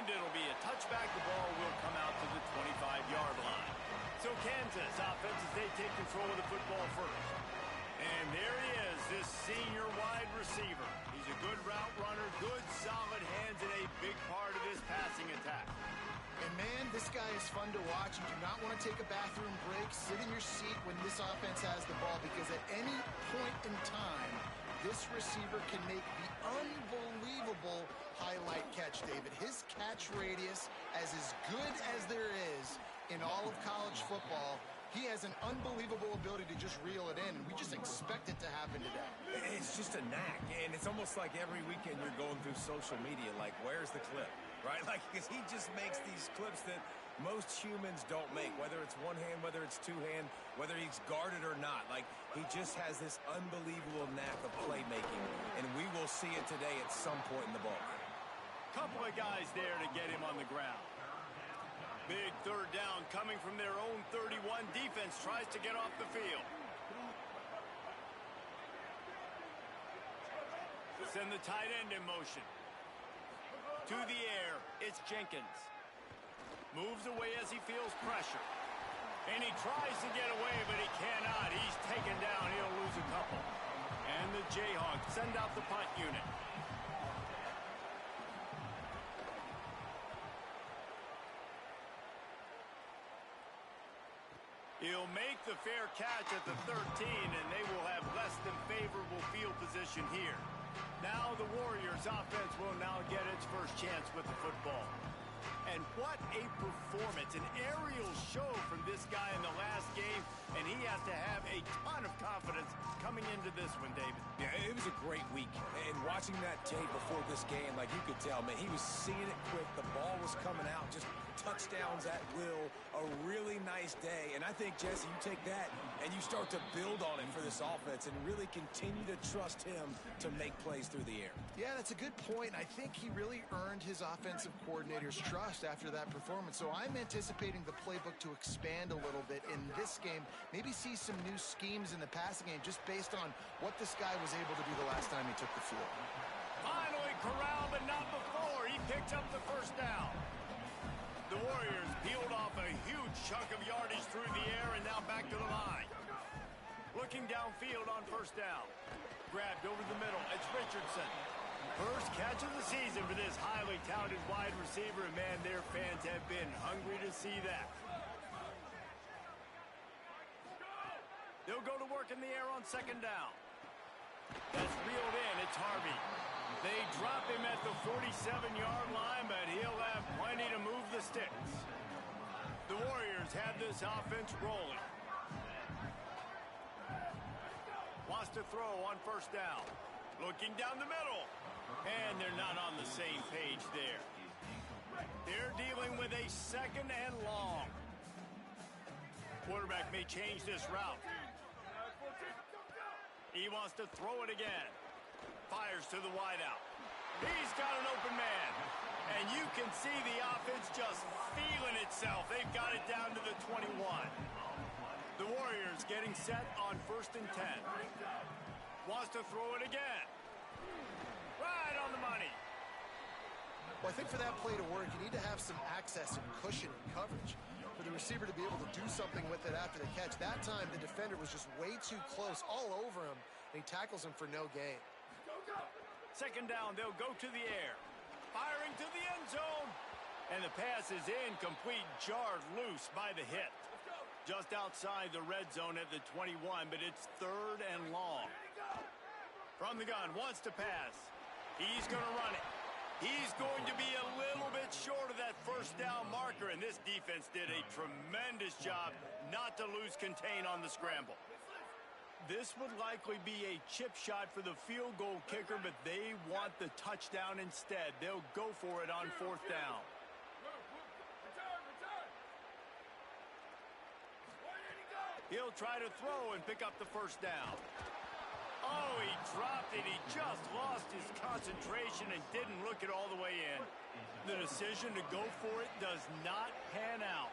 it'll be a touchback. The ball will come out to the 25-yard line. So Kansas offense as they take control of the football first. And there he is, this senior wide receiver. He's a good route runner, good solid hands, and a big part of this passing attack. And man, this guy is fun to watch. You do not want to take a bathroom break. Sit in your seat when this offense has the ball, because at any point in time, this receiver can make the unbelievable highlight catch, David. His catch radius is as good as there is in all of college football. He has an unbelievable ability to just reel it in, and we just expect it to happen today. It's just a knack, and it's almost like every weekend you're going through social media, like, where's the clip, right? Like, because he just makes these clips that most humans don't make, whether it's one hand, whether it's two hand, whether he's guarded or not. Like, he just has this unbelievable knack of playmaking, and we will see it today at some point in the ball. Couple of guys there to get him on the ground. Big third down coming from their own 31. Defense tries to get off the field. Send the tight end in motion. To the air, it's Jenkins. Moves away as he feels pressure. And he tries to get away, but he cannot. He's taken down. He'll lose a couple. And the Jayhawks send out the punt unit. He'll make the fair catch at the 13, and they will have less than favorable field position here. Now the Warriors offense will now get its first chance with the football. And what a performance, an aerial show from this guy in the last game, and he has to have a ton of confidence coming into this one, David. Yeah, it was a great week, and watching that tape before this game, like, you could tell, man, he was seeing it quick. The ball was coming out, just touchdowns at will, a really nice day. And I think, Jesse, you take that and you start to build on it for this offense and really continue to trust him to make plays through the air. Yeah, that's a good point. I think he really earned his offensive coordinator's trust after that performance. So I'm anticipating the playbook to expand a little bit in this game. Maybe see some new schemes in the passing game just based on what this guy was able to do the last time he took the field. Finally corralled, but not before. He picks up the first down. The Warriors peeled off a huge chunk of yardage through the air and now back to the line. Looking downfield on first down. Grabbed over the middle. It's Richardson. First catch of the season for this highly touted wide receiver. And, man, their fans have been hungry to see that. They'll go to work in the air on second down. That's reeled in. It's Harvey. They drop him at the 47-yard line, but he'll have plenty to move the sticks. The Warriors have this offense rolling. Wants to throw on first down. Looking down the middle. And they're not on the same page there. They're dealing with a second and long. Quarterback may change this route. He wants to throw it again. Fires to the wideout. He's got an open man. And you can see the offense just feeling itself. They've got it down to the 21. The Warriors getting set on first and 10. Wants to throw it again. Right on the money. Well, I think for that play to work, you need to have some access and cushion and coverage for the receiver to be able to do something with it after the catch. That time, the defender was just way too close, all over him, and he tackles him for no gain. Second down, they'll go to the air. Firing to the end zone. And the pass is incomplete, jarred loose by the hit. Just outside the red zone at the 21, but it's third and long. From the gun, wants to pass. He's going to run it. He's going to be a little bit short of that first down marker, and this defense did a tremendous job not to lose contain on the scramble. This would likely be a chip shot for the field goal kicker, but they want the touchdown instead. They'll go for it on fourth down. He'll try to throw and pick up the first down. Oh, he dropped it. He just lost his concentration and didn't look it all the way in. The decision to go for it does not pan out.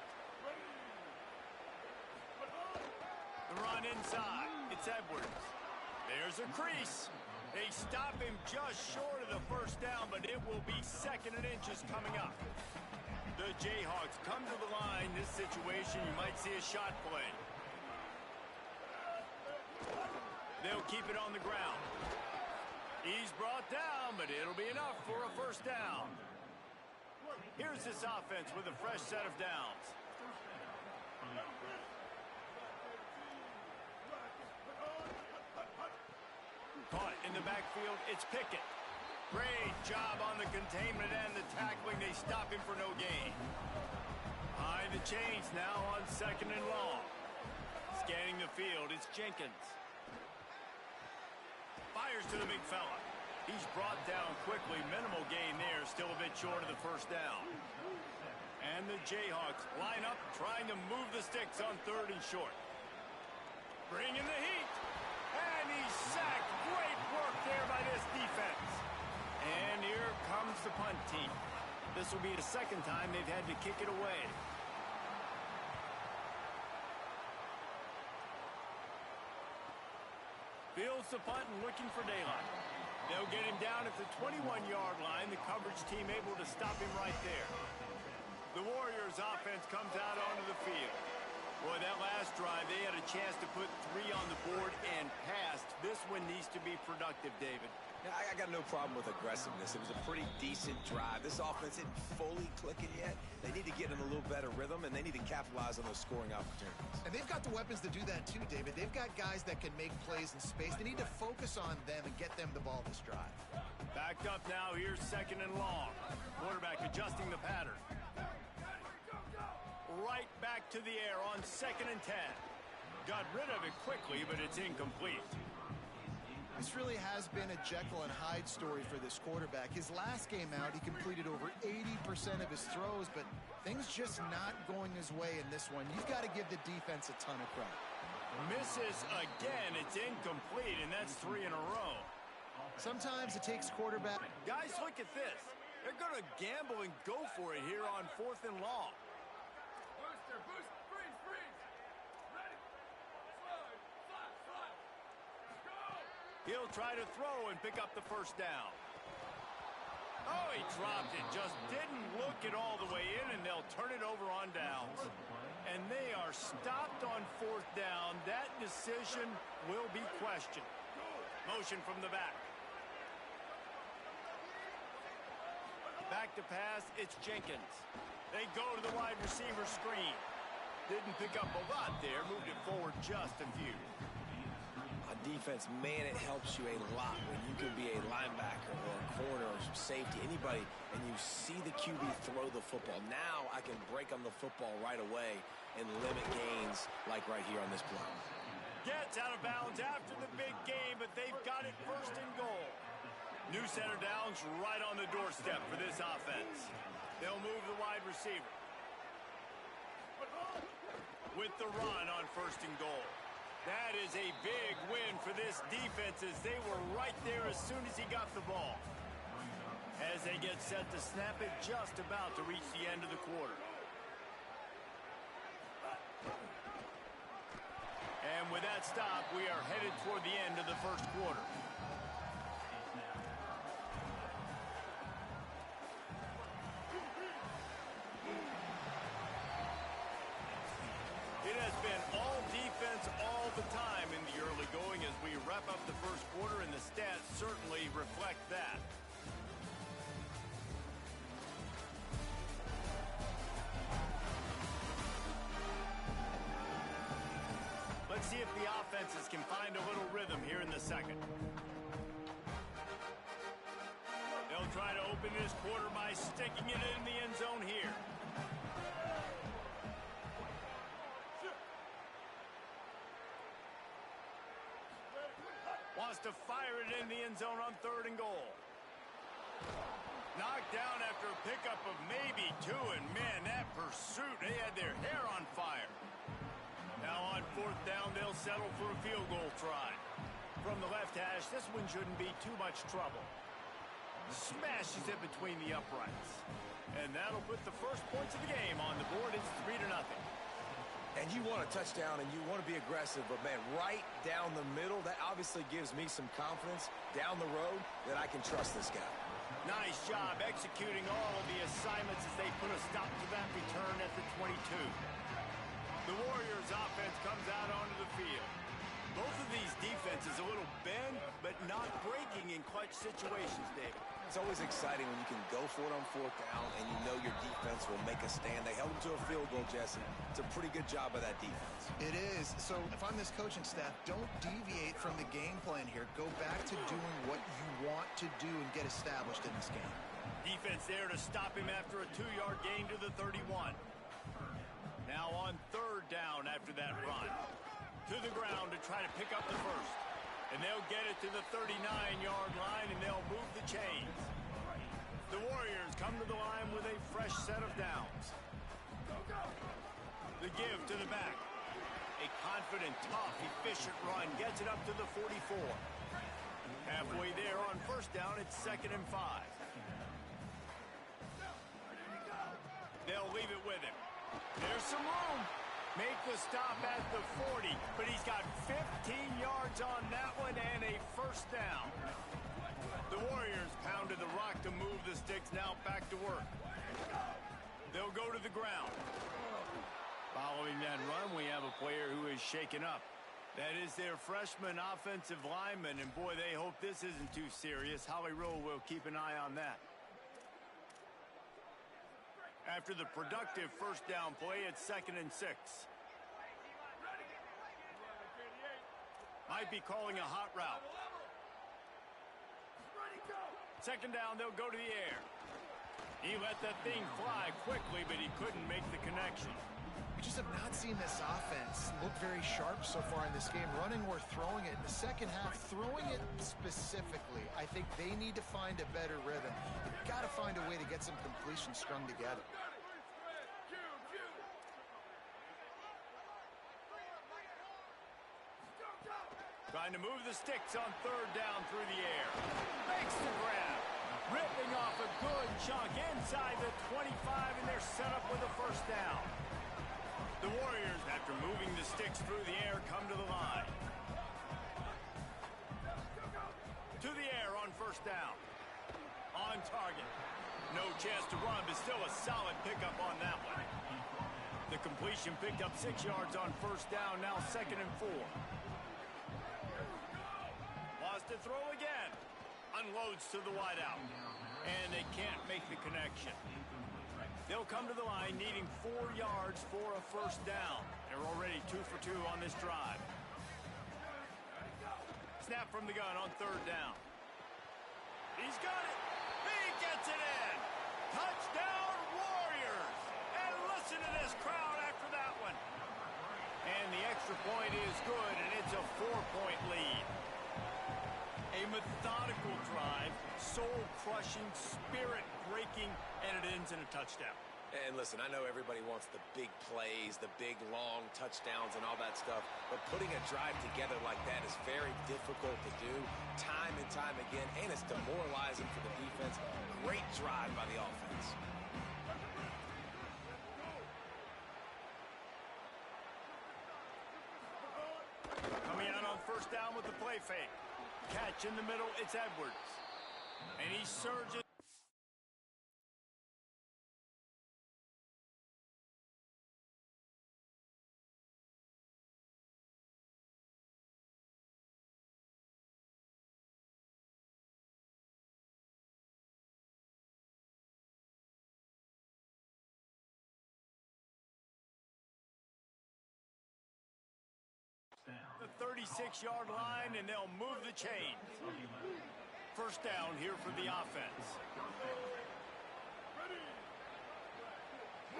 The run inside. It's Edwards. There's a crease. They stop him just short of the first down, but it will be 2nd and inches coming up. The Jayhawks come to the line. This situation, you might see a shot play. They'll keep it on the ground. He's brought down, but it'll be enough for a first down. Here's this offense with a fresh set of downs. Caught in the backfield, it's Pickett. Great job on the containment and the tackling. They stop him for no gain. Behind the chains now on 2nd and long. Scanning the field, it's Jenkins. Fires to the big fella. He's brought down quickly. Minimal gain there, still a bit short of the first down. And the Jayhawks line up, trying to move the sticks on 3rd and short. Bring in the heat. And he's sacked. Great work there by this defense. And here comes the punt team. This will be the 2nd time they've had to kick it away. Fields the punt and looking for daylight. They'll get him down at the 21-yard line. The coverage team able to stop him right there. The Warriors offense comes out onto the field. Boy, that last drive, they had a chance to put 3 on the board and passed. This one needs to be productive, David. Yeah, I got no problem with aggressiveness. It was a pretty decent drive. This offense isn't fully clicking yet. They need to get in a little better rhythm, and they need to capitalize on those scoring opportunities. And they've got the weapons to do that too, David. They've got guys that can make plays in space. They need to focus on them and get them the ball this drive. Backed up now. Here's 2nd and long. Quarterback adjusting the pattern. Right back to the air on 2nd and 10. Got rid of it quickly, but it's incomplete. This really has been a Jekyll and Hyde story for this quarterback. His last game out, he completed over 80% of his throws, but things just not going his way in this one. You've got to give the defense a ton of credit. Misses again. It's incomplete, and that's 3 in a row. Sometimes it takes quarterback. Guys, look at this. They're going to gamble and go for it here on 4th and long. Booster, freeze, ready, slide, go! He'll try to throw and pick up the first down. Oh, he dropped it. Just didn't look it all the way in, and they'll turn it over on downs. And they are stopped on 4th down. That decision will be questioned. Motion from the back. Back to pass, it's Jenkins. They go to the wide receiver screen. Didn't pick up a lot there, moved it forward just a few. On defense, man, it helps you a lot when you can be a linebacker or a corner or some safety, anybody, and you see the QB throw the football. Now I can break on the football right away and limit gains like right here on this play. Gets out of bounds after the big game, but they've got it 1st and goal. New center downs right on the doorstep for this offense. They'll move the wide receiver. With the run on 1st and goal. That is a big win for this defense as they were right there as soon as he got the ball. As they get set to snap it, just about to reach the end of the quarter. And with that stop, we are headed toward the end of the 1st quarter. It has been all defense all the time in the early going as we wrap up the 1st quarter, and the stats certainly reflect that. Let's see if the offenses can find a little rhythm here in the 2nd. They'll try to open this quarter by sticking it in the end zone here. Wants to fire it in the end zone on 3rd and goal. Knocked down after a pickup of maybe 2, and man, that pursuit, they had their hair on fire. Now on 4th down, they'll settle for a field goal try. From the left hash, this one shouldn't be too much trouble. Smashes it between the uprights. And that'll put the first points of the game on the board. It's 3-0. And you want a touchdown and you want to be aggressive, but, man, right down the middle, that obviously gives me some confidence down the road that I can trust this guy. Nice job executing all of the assignments as they put a stop to that return at the 22. The Warriors' offense comes out onto the field. Both of these defenses a little bend, but not breaking in clutch situations, David. It's always exciting when you can go for it on fourth down and you know your defense will make a stand. They held them to a field goal, Jesse. It's a pretty good job by that defense. It is. So if I'm this coaching staff, don't deviate from the game plan here. Go back to doing what you want to do and get established in this game. Defense there to stop him after a 2-yard gain to the 31. Now on third down after that run. To the ground to try to pick up the first. And they'll get it to the 39-yard line, and they'll move the chains. The Warriors come to the line with a fresh set of downs. The give to the back. A confident, tough, efficient run gets it up to the 44. Halfway there on first down, it's 2nd and 5. They'll leave it with him. There's some room. Make the stop at the 40, but he's got 15 yards on that one and a first down. The Warriors pounded the rock to move the sticks, now back to work. They'll go to the ground. Following that run, we have a player who is shaken up. That is their freshman offensive lineman, and boy, they hope this isn't too serious. Howie Rowe will keep an eye on that. After the productive first down play, it's 2nd and 6. Might be calling a hot route. 2nd down, they'll go to the air. He let that thing fly quickly, but he couldn't make the connection. We just have not seen this offense look very sharp so far in this game, running or throwing it. In the second half, throwing it specifically, I think they need to find a better rhythm. They've got to find a way to get some completions strung together. Trying to move the sticks on third down through the air. Makes the grab. Ripping off a good chunk inside the 25, and they're set up with a first down. The Warriors, after moving the sticks through the air, come to the line. To the air on first down. On target. No chance to run, but still a solid pickup on that one. The completion picked up 6 yards on first down, now 2nd and 4. Lost to throw again. Unloads to the wideout. And they can't make the connection. They'll come to the line needing 4 yards for a first down. They're already 2 for 2 on this drive. Snap from the gun on third down. He's got it. He gets it in. Touchdown, Warriors. And listen to this crowd after that one. And the extra point is good, and it's a 4-point lead. A methodical drive, soul-crushing, spirit-breaking, and it ends in a touchdown. And listen, I know everybody wants the big plays, the big, long touchdowns and all that stuff, but putting a drive together like that is very difficult to do time and time again, and it's demoralizing for the defense. Great drive by the offense. Coming out on first down with the play fake. Catch in the middle, it's Edwards. And he surges. The 36-yard line, and they'll move the chain. First down here for the offense.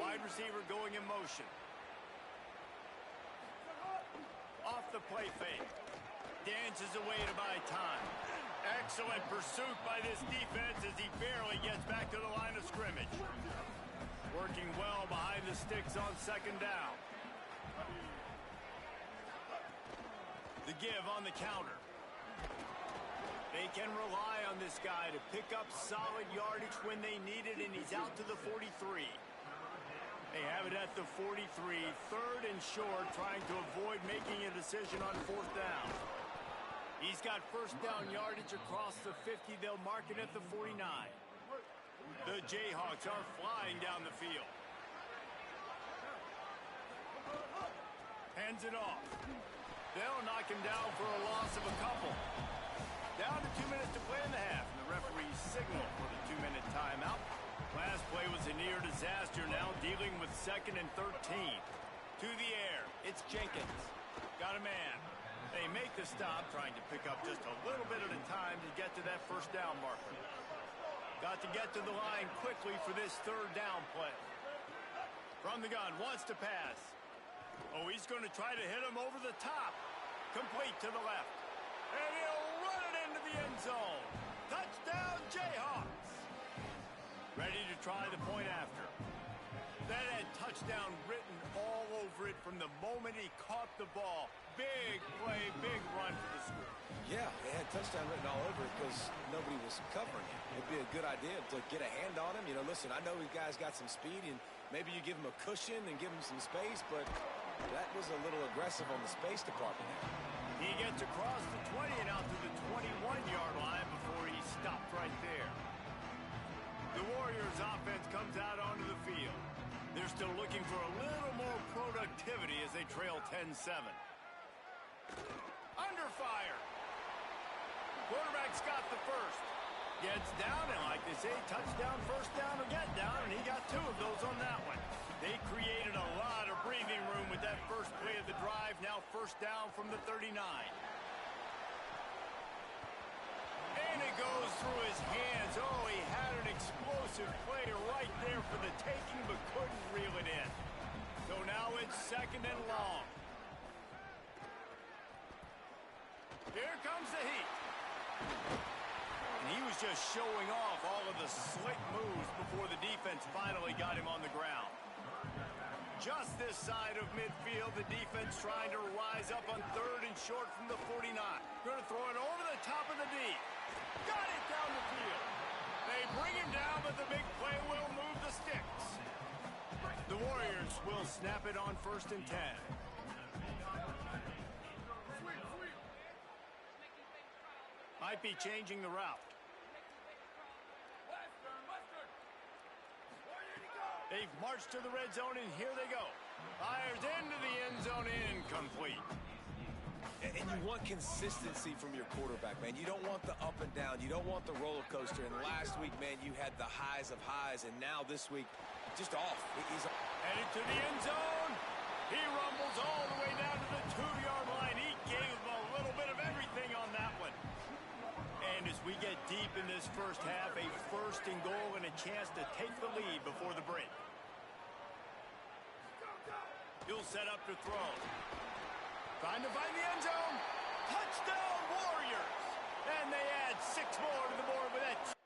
Wide receiver going in motion. Off the play fake. Dances away to buy time. Excellent pursuit by this defense as he barely gets back to the line of scrimmage. Working well behind the sticks on second down. The give on the counter. They can rely on this guy to pick up solid yardage when they need it, and he's out to the 43. They have it at the 43, third and short, trying to avoid making a decision on fourth down. He's got first down yardage across the 50. They'll mark it at the 49. The Jayhawks are flying down the field. Hands it off. They'll knock him down for a loss of a couple. Down to 2 minutes to play in the half, and the referee signaled for the 2-minute timeout. Last play was a near disaster, now dealing with 2nd and 13. To the air, it's Jenkins. Got a man. They make the stop, trying to pick up just a little bit at a time to get to that first down marker. Got to get to the line quickly for this third down play. From the gun, wants to pass. Oh, he's going to try to hit him over the top. Complete to the left. And he'll run it into the end zone. Touchdown, Jayhawks. Ready to try the point after. That had touchdown written all over it from the moment he caught the ball. Big play, big run for the school. Yeah, they had touchdown written all over it because nobody was covering him. It'd be a good idea to get a hand on him. You know, listen, I know these guys got some speed, and maybe you give him a cushion and give him some space, but that was a little aggressive on the space department. He gets across the 20 and out to the 21-yard line before he stopped right there. The Warriors offense comes out onto the field. They're still looking for a little more productivity as they trail 10-7. Under fire. Quarterback's got the first. Gets down, and like they say, touchdown, first down, or get down, and he got 2 of those on that one. They created a lot of breathing room with that first play of the drive. Now first down from the 39. And it goes through his hands. Oh, he had an explosive play right there for the taking, but couldn't reel it in. So now it's 2nd and long. Here comes the heat. And he was just showing off all of the slick moves before the defense finally got him on the ground. Just this side of midfield, the defense trying to rise up on 3rd and short from the 49. Going to throw it over the top of the D. Got it down the field. They bring him down, but the big play will move the sticks. The Warriors will snap it on 1st and 10. Might be changing the route. They've marched to the red zone, and here they go. Fires into the end zone, incomplete. And you want consistency from your quarterback, man. You don't want the up and down. You don't want the roller coaster. And last week, man, you had the highs of highs, and now this week, just off. He's headed to the end zone. He rumbles all the way down to the 2-yard line. He gave a little bit of everything on that one. And as we get deep in this first half, a 1st and goal and a chance to take the lead before the break. He'll set up to throw. Trying to find the end zone. Touchdown, Warriors! And they add 6 more to the board with that.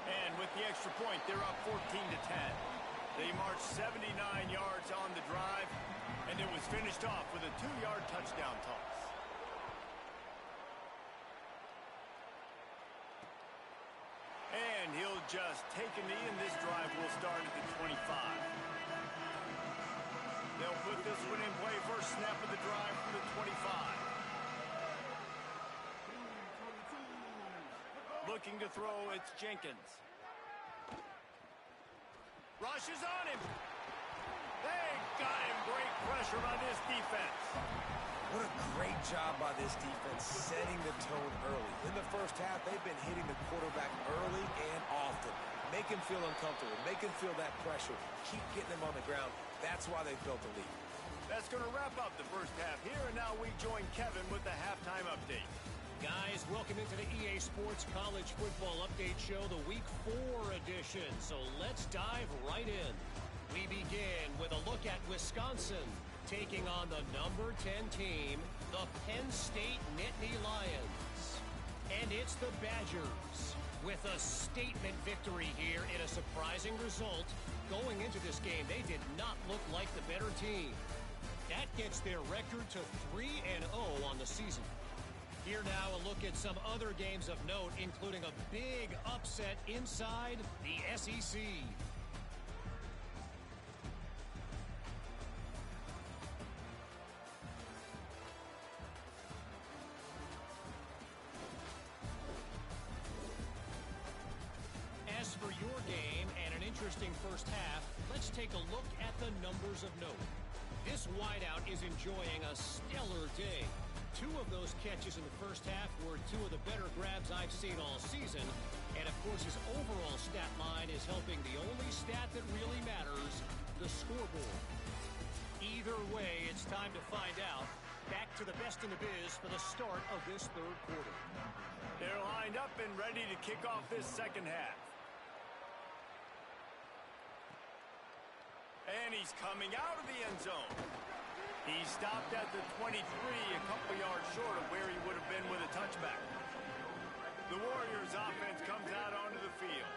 And with the extra point, they're up 14-10. They marched 79 yards on the drive, and it was finished off with a 2-yard touchdown toss. And he'll just take a knee, and this drive will start at the 25. They'll put this one in play. First snap of the drive from the 25. Looking to throw, it's Jenkins. Rushes on him. They got him. Great pressure by this defense. What a great job by this defense setting the tone early. In the first half, they've been hitting the quarterback early and often. Make him feel uncomfortable. Make him feel that pressure. Keep getting him on the ground. That's why they built the lead. That's going to wrap up the first half here, and now we join Kevin with the halftime update. Guys, welcome into the EA Sports College Football Update Show, the Week 4 edition. So let's dive right in. We begin with a look at Wisconsin taking on the number 10 team, the Penn State Nittany Lions. And it's the Badgers with a statement victory here in a surprising result. Going into this game, they did not look like the better team. That gets their record to 3-0 on the season. Here now a look at some other games of note, including a big upset inside the SEC. As for your game and an interesting first half, let's take a look at the numbers of note. This wideout is enjoying a stellar day. 2 of those catches in the first half were 2 of the better grabs I've seen all season. And, of course, his overall stat line is helping the only stat that really matters, the scoreboard. Either way, it's time to find out. Back to the best in the biz for the start of this third quarter. They're lined up and ready to kick off this second half. And he's coming out of the end zone. He stopped at the 23, a couple yards short of where he would have been with a touchback. The Warriors' offense comes out onto the field.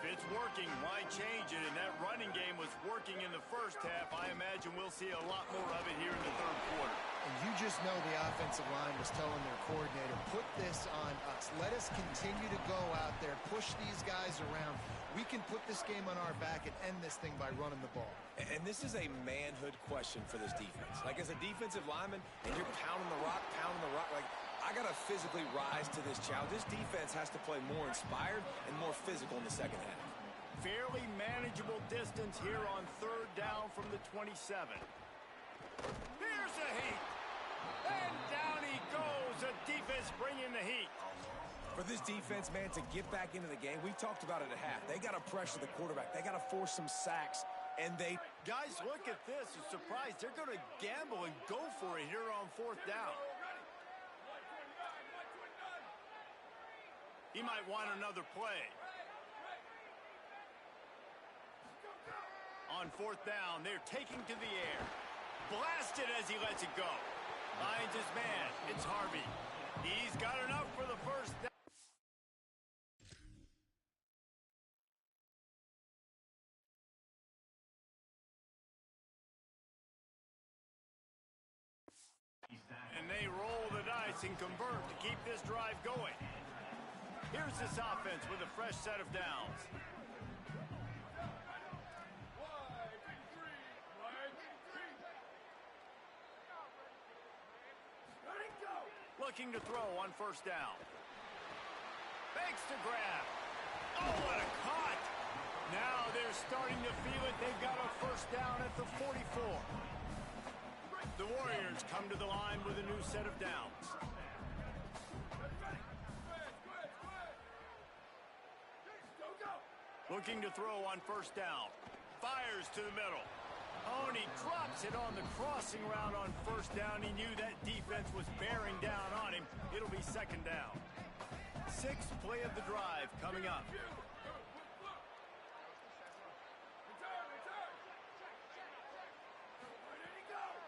If it's working, why change it? And that running game was working in the first half. I imagine we'll see a lot more of it here in the third quarter. And you just know the offensive line was telling their coordinator, put this on us. Let us continue to go out there, push these guys around. We can put this game on our back and end this thing by running the ball. And this is a manhood question for this defense. Like, as a defensive lineman, and you're pounding the rock, like, I got to physically rise to this challenge. This defense has to play more inspired and more physical in the second half. Fairly manageable distance here on third down from the 27. Here's the heat. And down he goes. The defense bringing the heat. For this defense, man, to get back into the game, we talked about it at half. They got to pressure the quarterback. They got to force some sacks. And they... Guys, look at this. I'm surprised. They're going to gamble and go for it here on fourth down. He might want another play. On fourth down, they're taking to the air. Blasted as he lets it go. Finds his man. It's Harvey. He's got enough for the first down. And they roll the dice and convert to keep this drive going. Here's this offense with a fresh set of downs. Looking to throw on first down. Fakes to grab. Oh, what a cut! Now they're starting to feel it. They've got a first down at the 44. The Warriors come to the line with a new set of downs. Looking to throw on first down. Fires to the middle. Oh, and he drops it on the crossing route on first down. He knew that defense was bearing down on him. It'll be second down. Sixth play of the drive coming up.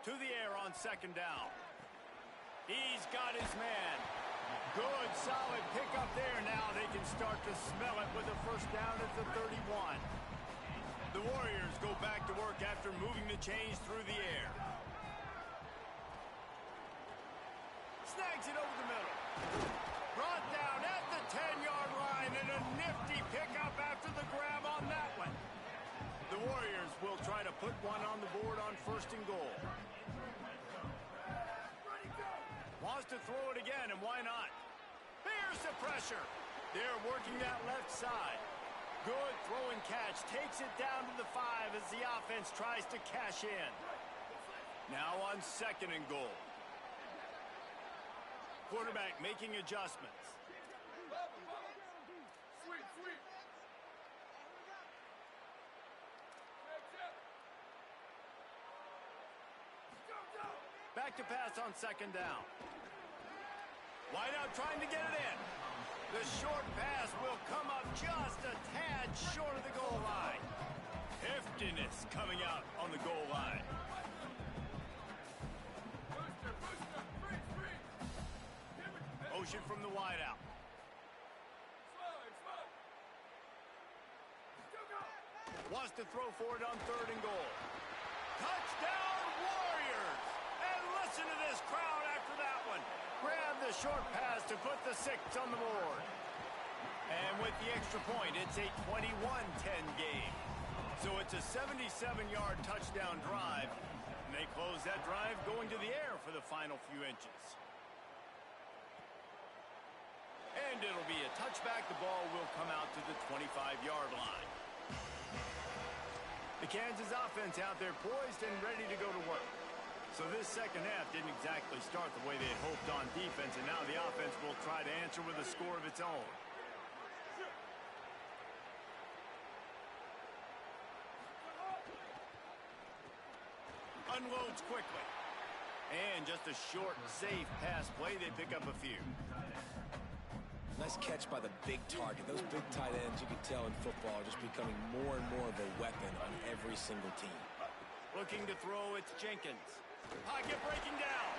To the air on second down. He's got his man. Good, solid pickup there. Now they can start to smell it with a first down at the 31. The Warriors go back to work after moving the chains through the air. Snags it over the middle. Brought down at the 10-yard line, and a nifty pickup after the grab on that one. The Warriors will try to put one on the board on first and goal. Wants to throw it again, and why not? Here's the pressure. They're working that left side. Good throw and catch. Takes it down to the 5 as the offense tries to cash in. Now on second and goal. Quarterback making adjustments. Back to pass on second down. Wideout trying to get it in. The short pass will come up just a tad short of the goal line. Heftiness coming out on the goal line. Motion from the wideout. Wants to throw for it on third and goal. Touchdown, Warriors! And listen to this crowd after that one. Grab the short pass to put the 6 on the board. And with the extra point, it's a 21-10 game. So it's a 77-yard touchdown drive. And they close that drive going to the air for the final few inches. And it'll be a touchback. The ball will come out to the 25-yard line. The Kansas offense out there poised and ready to go to work. So this second half didn't exactly start the way they had hoped on defense, and now the offense will try to answer with a score of its own. Unloads quickly. And just a short, safe pass play. They pick up a few. Nice catch by the big target. Those big tight ends, you can tell in football, are just becoming more and more of a weapon on every single team. Looking to throw, it's Jenkins. Pocket breaking down.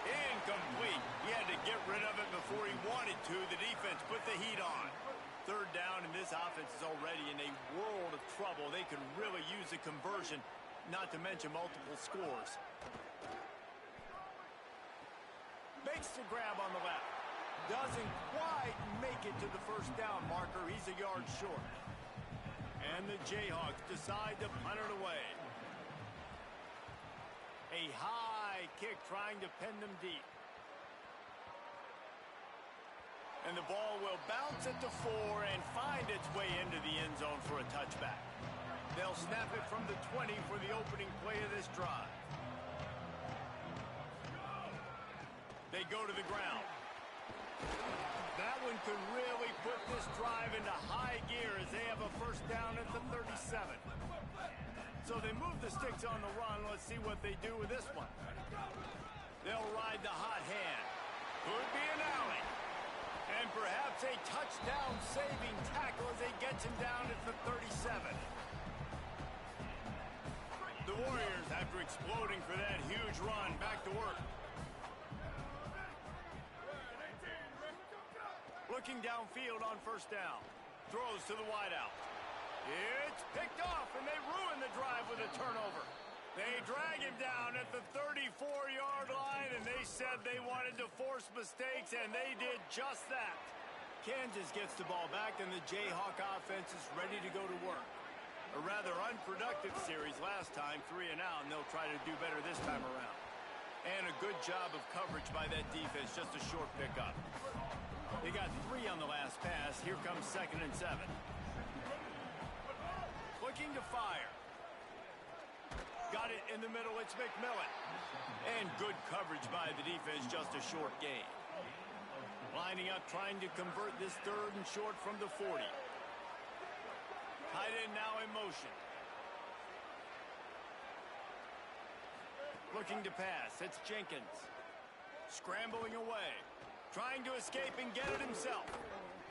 Incomplete. He had to get rid of it before he wanted to. The defense put the heat on. Third down, and this offense is already in a world of trouble. They could really use a conversion, not to mention multiple scores. Makes the grab on the left. Doesn't quite make it to the first down marker. He's a yard short. And the Jayhawks decide to punt it away. A high kick trying to pin them deep. And the ball will bounce at the 4 and find its way into the end zone for a touchback. They'll snap it from the 20 for the opening play of this drive. They go to the ground. That one could really put this drive into high gear as they have a first down at the 37. So they move the sticks on the run. Let's see what they do with this one. They'll ride the hot hand. Could be an alley. And perhaps a touchdown-saving tackle as they get him down at the 37. The Warriors, after exploding for that huge run, back to work. Looking downfield on first down. Throws to the wideout. It's picked off, and they ruin the drive with a turnover. They drag him down at the 34-yard line, and they said they wanted to force mistakes, and they did just that. Kansas gets the ball back, and the Jayhawk offense is ready to go to work. A rather unproductive series last time, 3 and out, and they'll try to do better this time around. And a good job of coverage by that defense, just a short pickup. They got 3 on the last pass. Here comes 2nd and 7. Looking to fire. Got it in the middle. It's McMillan. And good coverage by the defense. Just a short gain. Lining up, trying to convert this 3rd and short from the 40. Tight end now in motion. Looking to pass. It's Jenkins. Scrambling away. Trying to escape and get it himself.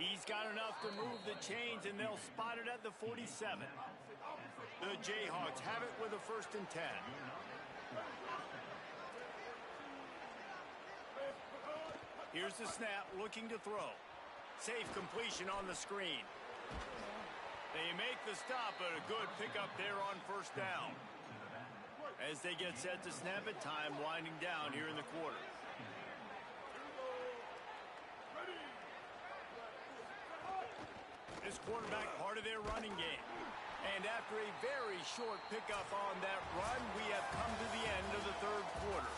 He's got enough to move the chains, and they'll spot it at the 47. The Jayhawks have it with a 1st and 10. Here's the snap, looking to throw. Safe completion on the screen. They make the stop, but a good pickup there on first down. As they get set to snap it, time winding down here in the quarter. This quarterback part of their running game. And after a very short pickup on that run, we have come to the end of the 3rd quarter.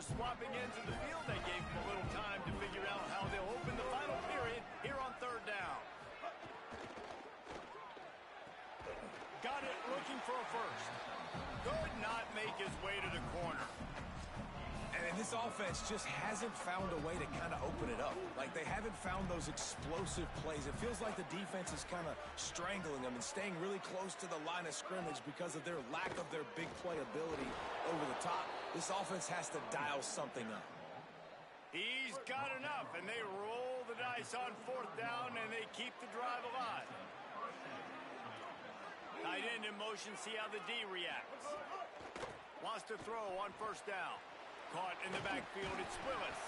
Swapping into the field, they gave him a little time to figure out how they'll open the final period here on 3rd down. Got it, looking for a first. Could not make his way to the corner. And this offense just hasn't found a way to kind of open it up. Like, they haven't found those explosive plays. It feels like the defense is kind of strangling them and staying really close to the line of scrimmage because of their lack of their big play ability over the top. This offense has to dial something up. He's got enough, and they roll the dice on 4th down, and they keep the drive alive. Tight end in motion, see how the D reacts. Wants to throw on 1st down. Caught in the backfield, it's Willis.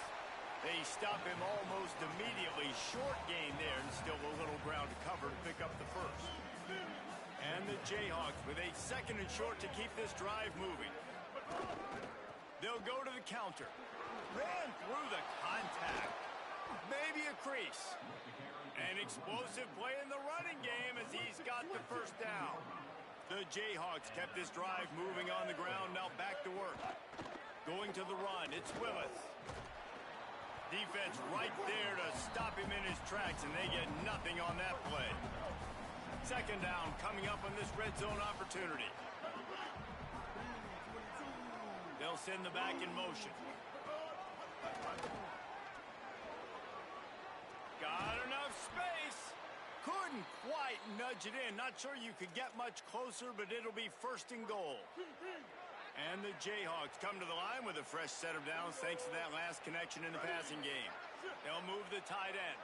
They stop him almost immediately. Short gain there, and still a little ground to cover to pick up the first. And the Jayhawks with a 2nd and short to keep this drive moving. They'll go to the counter. Ran through the contact. Maybe a crease. An explosive play in the running game as he's got the 1st down. The Jayhawks kept this drive moving on the ground. Now back to work. Going to the run. It's Willis. Defense right there to stop him in his tracks, and they get nothing on that play. 2nd down coming up on this red zone opportunity. They'll send the back in motion. Got enough space. Couldn't quite nudge it in. Not sure you could get much closer, but it'll be 1st and goal. And the Jayhawks come to the line with a fresh set of downs thanks to that last connection in the passing game. They'll move the tight end.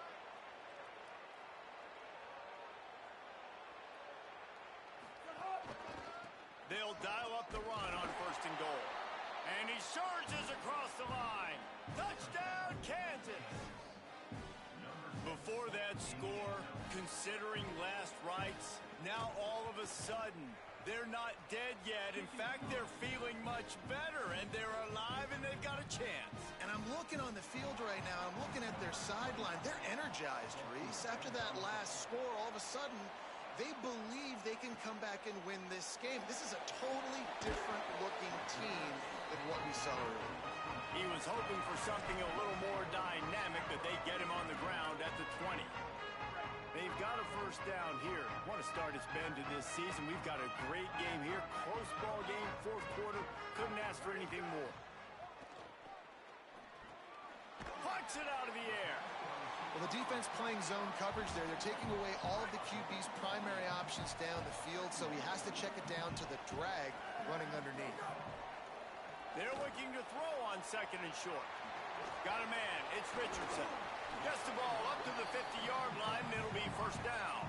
They'll dial up the run on 1st and goal. And he surges across the line. Touchdown, Kansas! Before that score, considering last rites, now all of a sudden, they're not dead yet. In fact, they're feeling much better, and they're alive, and they've got a chance. And I'm looking on the field right now. I'm looking at their sideline. They're energized, Reese. After that last score, all of a sudden, they believe they can come back and win this game. This is a totally different-looking team than what we saw earlier. He was hoping for something a little more dynamic, but they get him on the ground at the 20. They've got a 1st down here. Want to start its bend to this season. We've got a great game here. Close ball game, 4th quarter. Couldn't ask for anything more. Pucks it out of the air. Well, the defense playing zone coverage there. They're taking away all of the QB's primary options down the field, so he has to check it down to the drag running underneath. They're looking to throw on 2nd and short. Got a man. It's Richardson. Gets the ball up to the 50-yard line, and it'll be 1st down.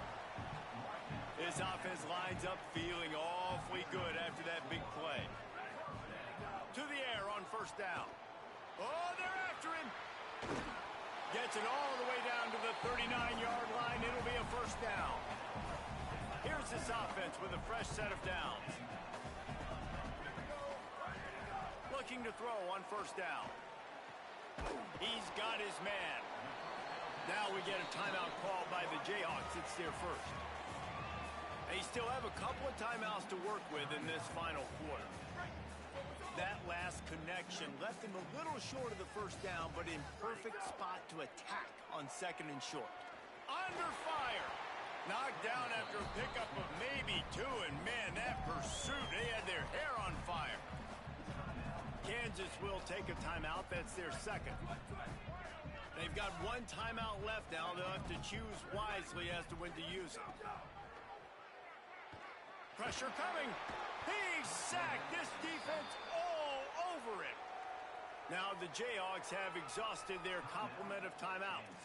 This offense lines up feeling awfully good after that big play. To the air on 1st down. Oh, they're after him. Gets it all the way down to the 39-yard line. It'll be a 1st down. Here's this offense with a fresh set of downs. Looking to throw on 1st down. He's got his man. Now we get a timeout call by the Jayhawks. It's their 1st. They still have a couple of timeouts to work with in this final quarter. That last connection left them a little short of the 1st down, but in perfect spot to attack on 2nd and short. Under fire. Knocked down after a pickup of maybe 2, and man, that pursuit, they had their hair on fire. Kansas will take a timeout. That's their 2nd. They've got 1 timeout left now. They'll have to choose wisely as to when to use it. Pressure coming. He's sacked. This defense all over it. Now the Jayhawks have exhausted their complement of timeouts.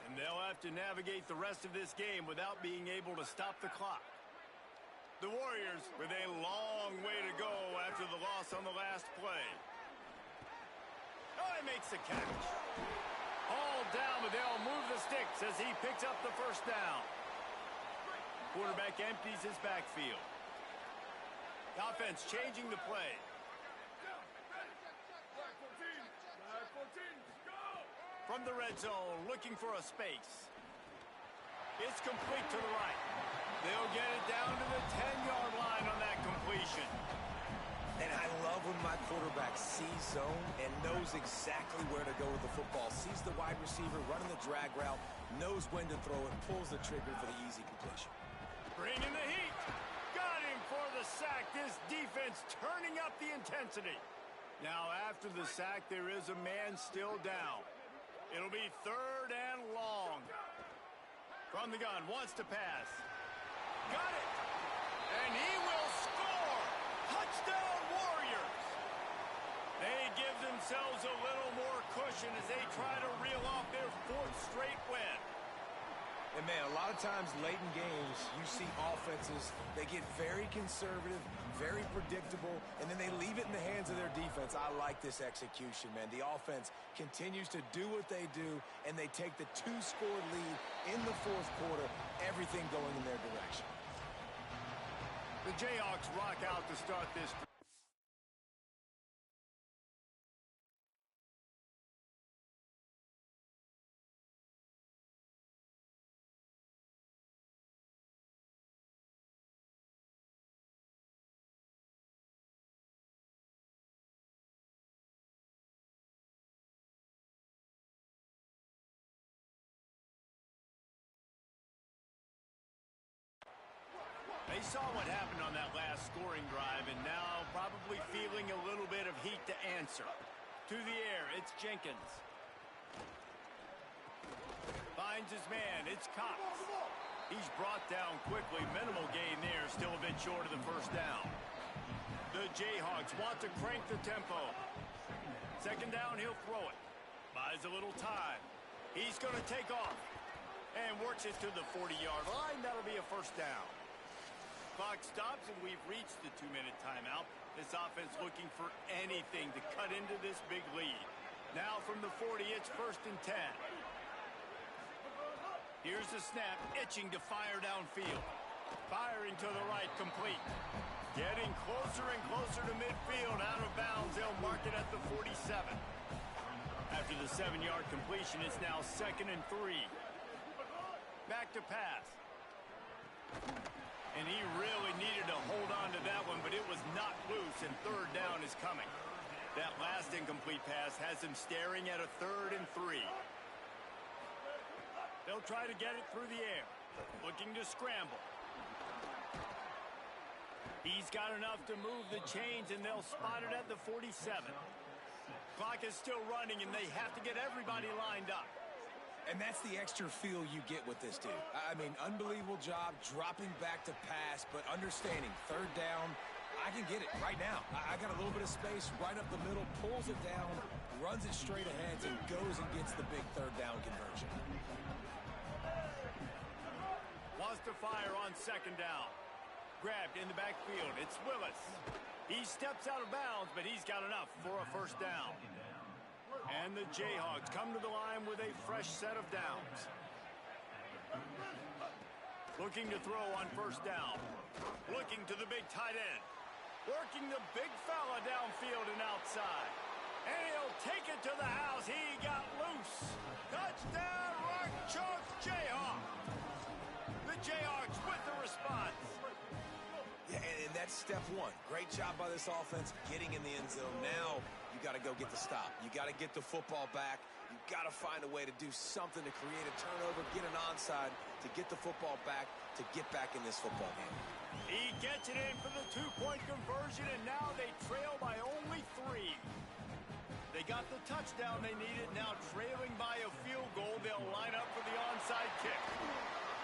And they'll have to navigate the rest of this game without being able to stop the clock. The Warriors with a long way to go after the loss on the last play. Oh, he makes the catch. All down, but they'll move the sticks as he picks up the 1st down. Quarterback empties his backfield. Offense changing the play. From the red zone, looking for a space. It's complete to the right. They'll get it down to the 10-yard line on that completion. And I love when my quarterback sees zone and knows exactly where to go with the football. Sees the wide receiver running the drag route, knows when to throw it, pulls the trigger for the easy completion. Bringing the heat. Got him for the sack. This defense turning up the intensity. Now after the sack, there is a man still down. It'll be 3rd and long. From the gun, wants to pass. Got it. And he will score. Touchdown, Warriors. They give themselves a little more cushion as they try to reel off their 4th straight win. And, man, a lot of times late in games, you see offenses, they get very conservative, very predictable, and then they leave it in the hands of their defense. I like this execution, man. The offense continues to do what they do, and they take the 2-score lead in the 4th quarter, everything going in their direction. The Jayhawks rock out to start this. They saw what happened on that last scoring drive, and now probably feeling a little bit of heat to answer. To the air, it's Jenkins. Finds his man, it's Cox. He's brought down quickly. Minimal gain there, still a bit short of the first down. The Jayhawks want to crank the tempo. 2nd down, he'll throw it. Buys a little time. He's going to take off and works it to the 40-yard line. That'll be a first down. Clock stops, and we've reached the 2-minute timeout. This offense looking for anything to cut into this big lead. Now from the 40, it's 1st and 10. Here's the snap, itching to fire downfield. Firing to the right, complete. Getting closer and closer to midfield, out of bounds. They'll mark it at the 47. After the 7-yard completion, it's now 2nd and 3. Back to pass. And he really needed to hold on to that one, but it was not loose, and 3rd down is coming. That last incomplete pass has him staring at a 3rd and 3. They'll try to get it through the air, looking to scramble. He's got enough to move the chains, and they'll spot it at the 47. Clock is still running, and they have to get everybody lined up. And that's the extra feel you get with this dude. I mean, unbelievable job dropping back to pass, but understanding 3rd down, I can get it right now. I got a little bit of space right up the middle, pulls it down, runs it straight ahead, and goes and gets the big 3rd down conversion. Wants to fire on 2nd down. Grabbed in the backfield. It's Willis. He steps out of bounds, but he's got enough for a first down. And the Jayhawks come to the line with a fresh set of downs. Looking to throw on 1st down. Looking to the big tight end. Working the big fella downfield and outside. And he'll take it to the house. He got loose. Touchdown, Rock Chalk Jayhawk. The Jayhawks with the response. Yeah, and that's step 1. Great job by this offense getting in the end zone. Now you got to go get the stop. You got to get the football back. You got to find a way to do something to create a turnover, get an onside, to get the football back, to get back in this football game. He gets it in for the 2-point conversion, and now they trail by only 3. They got the touchdown they needed. Now trailing by a field goal, they'll line up for the onside kick.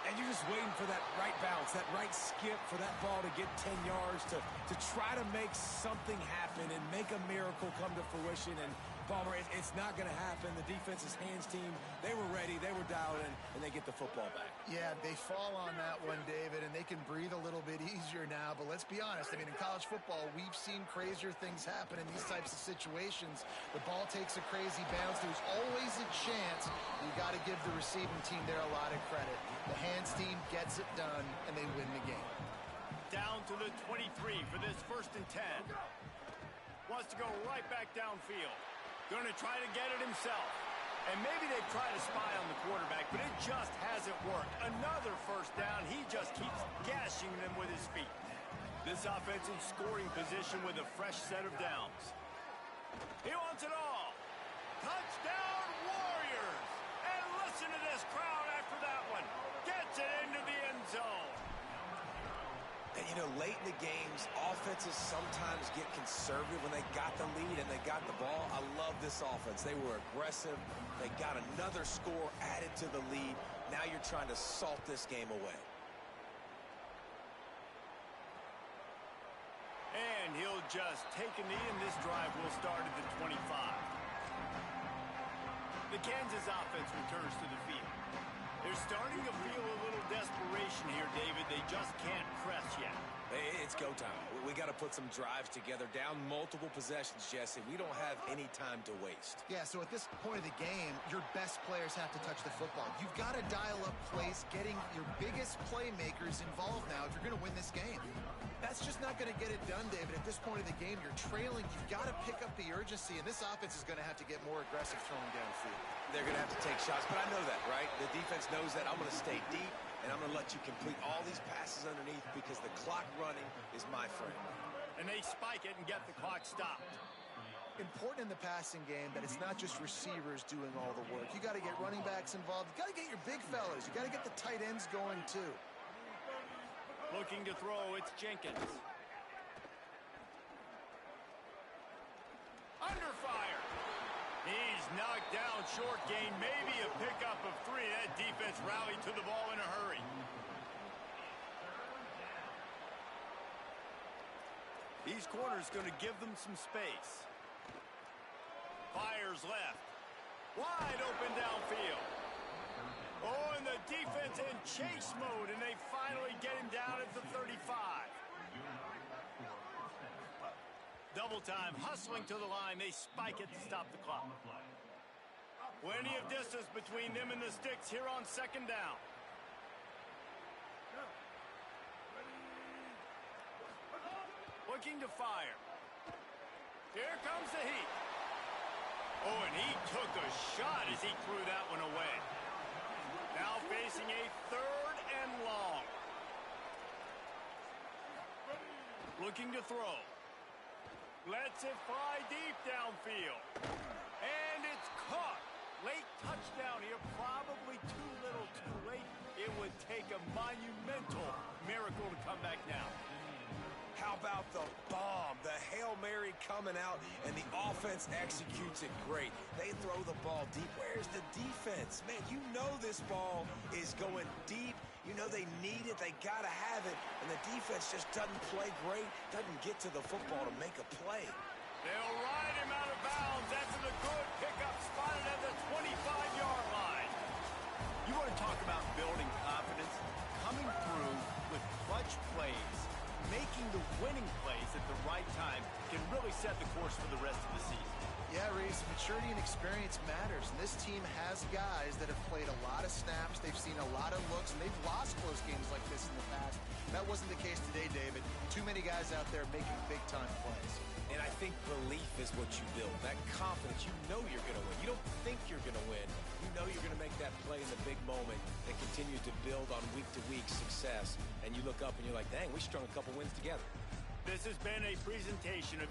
And you're just waiting for that right bounce, that right skip for that ball to get 10 yards to try to make something happen and make a miracle come to fruition. And, Palmer, it's not going to happen. The defense's hands team, they were ready, they were dialed in, and they get the football back. Yeah, they fall on that one, David, and they can breathe a little bit easier now. But let's be honest. I mean, in college football, we've seen crazier things happen in these types of situations. The ball takes a crazy bounce. There's always a chance. You got to give the receiving team there a lot of credit. The hands team gets it done, and they win the game. Down to the 23 for this 1st and 10. Wants to go right back downfield. Going to try to get it himself. And maybe they've tried to spy on the quarterback, but it just hasn't worked. Another first down. He just keeps gashing them with his feet. This offense in scoring position with a fresh set of downs. He wants it all. Touchdown, Warriors! And listen to this crowd after that one. Gets it into the end zone. And, you know, late in the games, offenses sometimes get conservative when they got the lead and they got the ball. I love this offense. They were aggressive. They got another score added to the lead. Now you're trying to salt this game away. And he'll just take a knee, and this drive will start at the 25. The Kansas offense returns to the field. They're starting to feel a little desperation here, David. They just can't press yet. Hey, it's go time. We got to put some drives together, down multiple possessions, Jesse. We don't have any time to waste. Yeah, so at this point of the game, your best players have to touch the football. You've got to dial up plays, getting your biggest playmakers involved now if you're going to win this game. That's just not going to get it done, David. At this point of the game, you're trailing. You've got to pick up the urgency, and this offense is going to have to get more aggressive throwing downfield. They're going to have to take shots, but I know that, right? The defense knows that. I'm going to stay deep, and I'm going to let you complete all these passes underneath because the clock running is my friend. And they spike it and get the clock stopped. Important in the passing game that it's not just receivers doing all the work. You got to get running backs involved. You got to get your big fellas. You got to get the tight ends going, too. Looking to throw, it's Jenkins. Under fire. He's knocked down, short gain, maybe a pickup of 3. That defense rallied to the ball in a hurry. These corners going to give them some space. Fires left. Wide open downfield. Oh, and the defense in chase mode, and they finally get him down at the 35. Double time, hustling to the line. They spike it to stop the clock. Plenty of distance between them and the sticks here on second down. Looking to fire. Here comes the heat. Oh, and he took a shot as he threw that one away. Now facing a 3rd and long. Looking to throw. Lets it fly deep downfield. And it's caught. Late touchdown here. Probably too little too late. It would take a monumental miracle to come back now. How about the bomb? The Hail Mary coming out, and the offense executes it great. They throw the ball deep. Where's the defense? Man, you know this ball is going deep. You know they need it. They got to have it. And the defense just doesn't play great, doesn't get to the football to make a play. They'll ride him out of bounds. That's a good pickup, spotted at the 25-yard line. You want to talk about building confidence? Coming through with clutch plays, making the winning plays at the right time can really set the course for the rest of the season. Yeah, Reese, maturity and experience matters, and this team has guys that have played a lot of snaps, they've seen a lot of looks, and they've lost close games like this in the past. That wasn't the case today, David. Too many guys out there making big-time plays. And I think belief is what you build. That confidence, you know you're going to win. You don't think you're going to win. You know you're going to make that play in the big moment that continues to build on week-to-week success. And you look up and you're like, dang, we strung a couple wins together. This has been a presentation of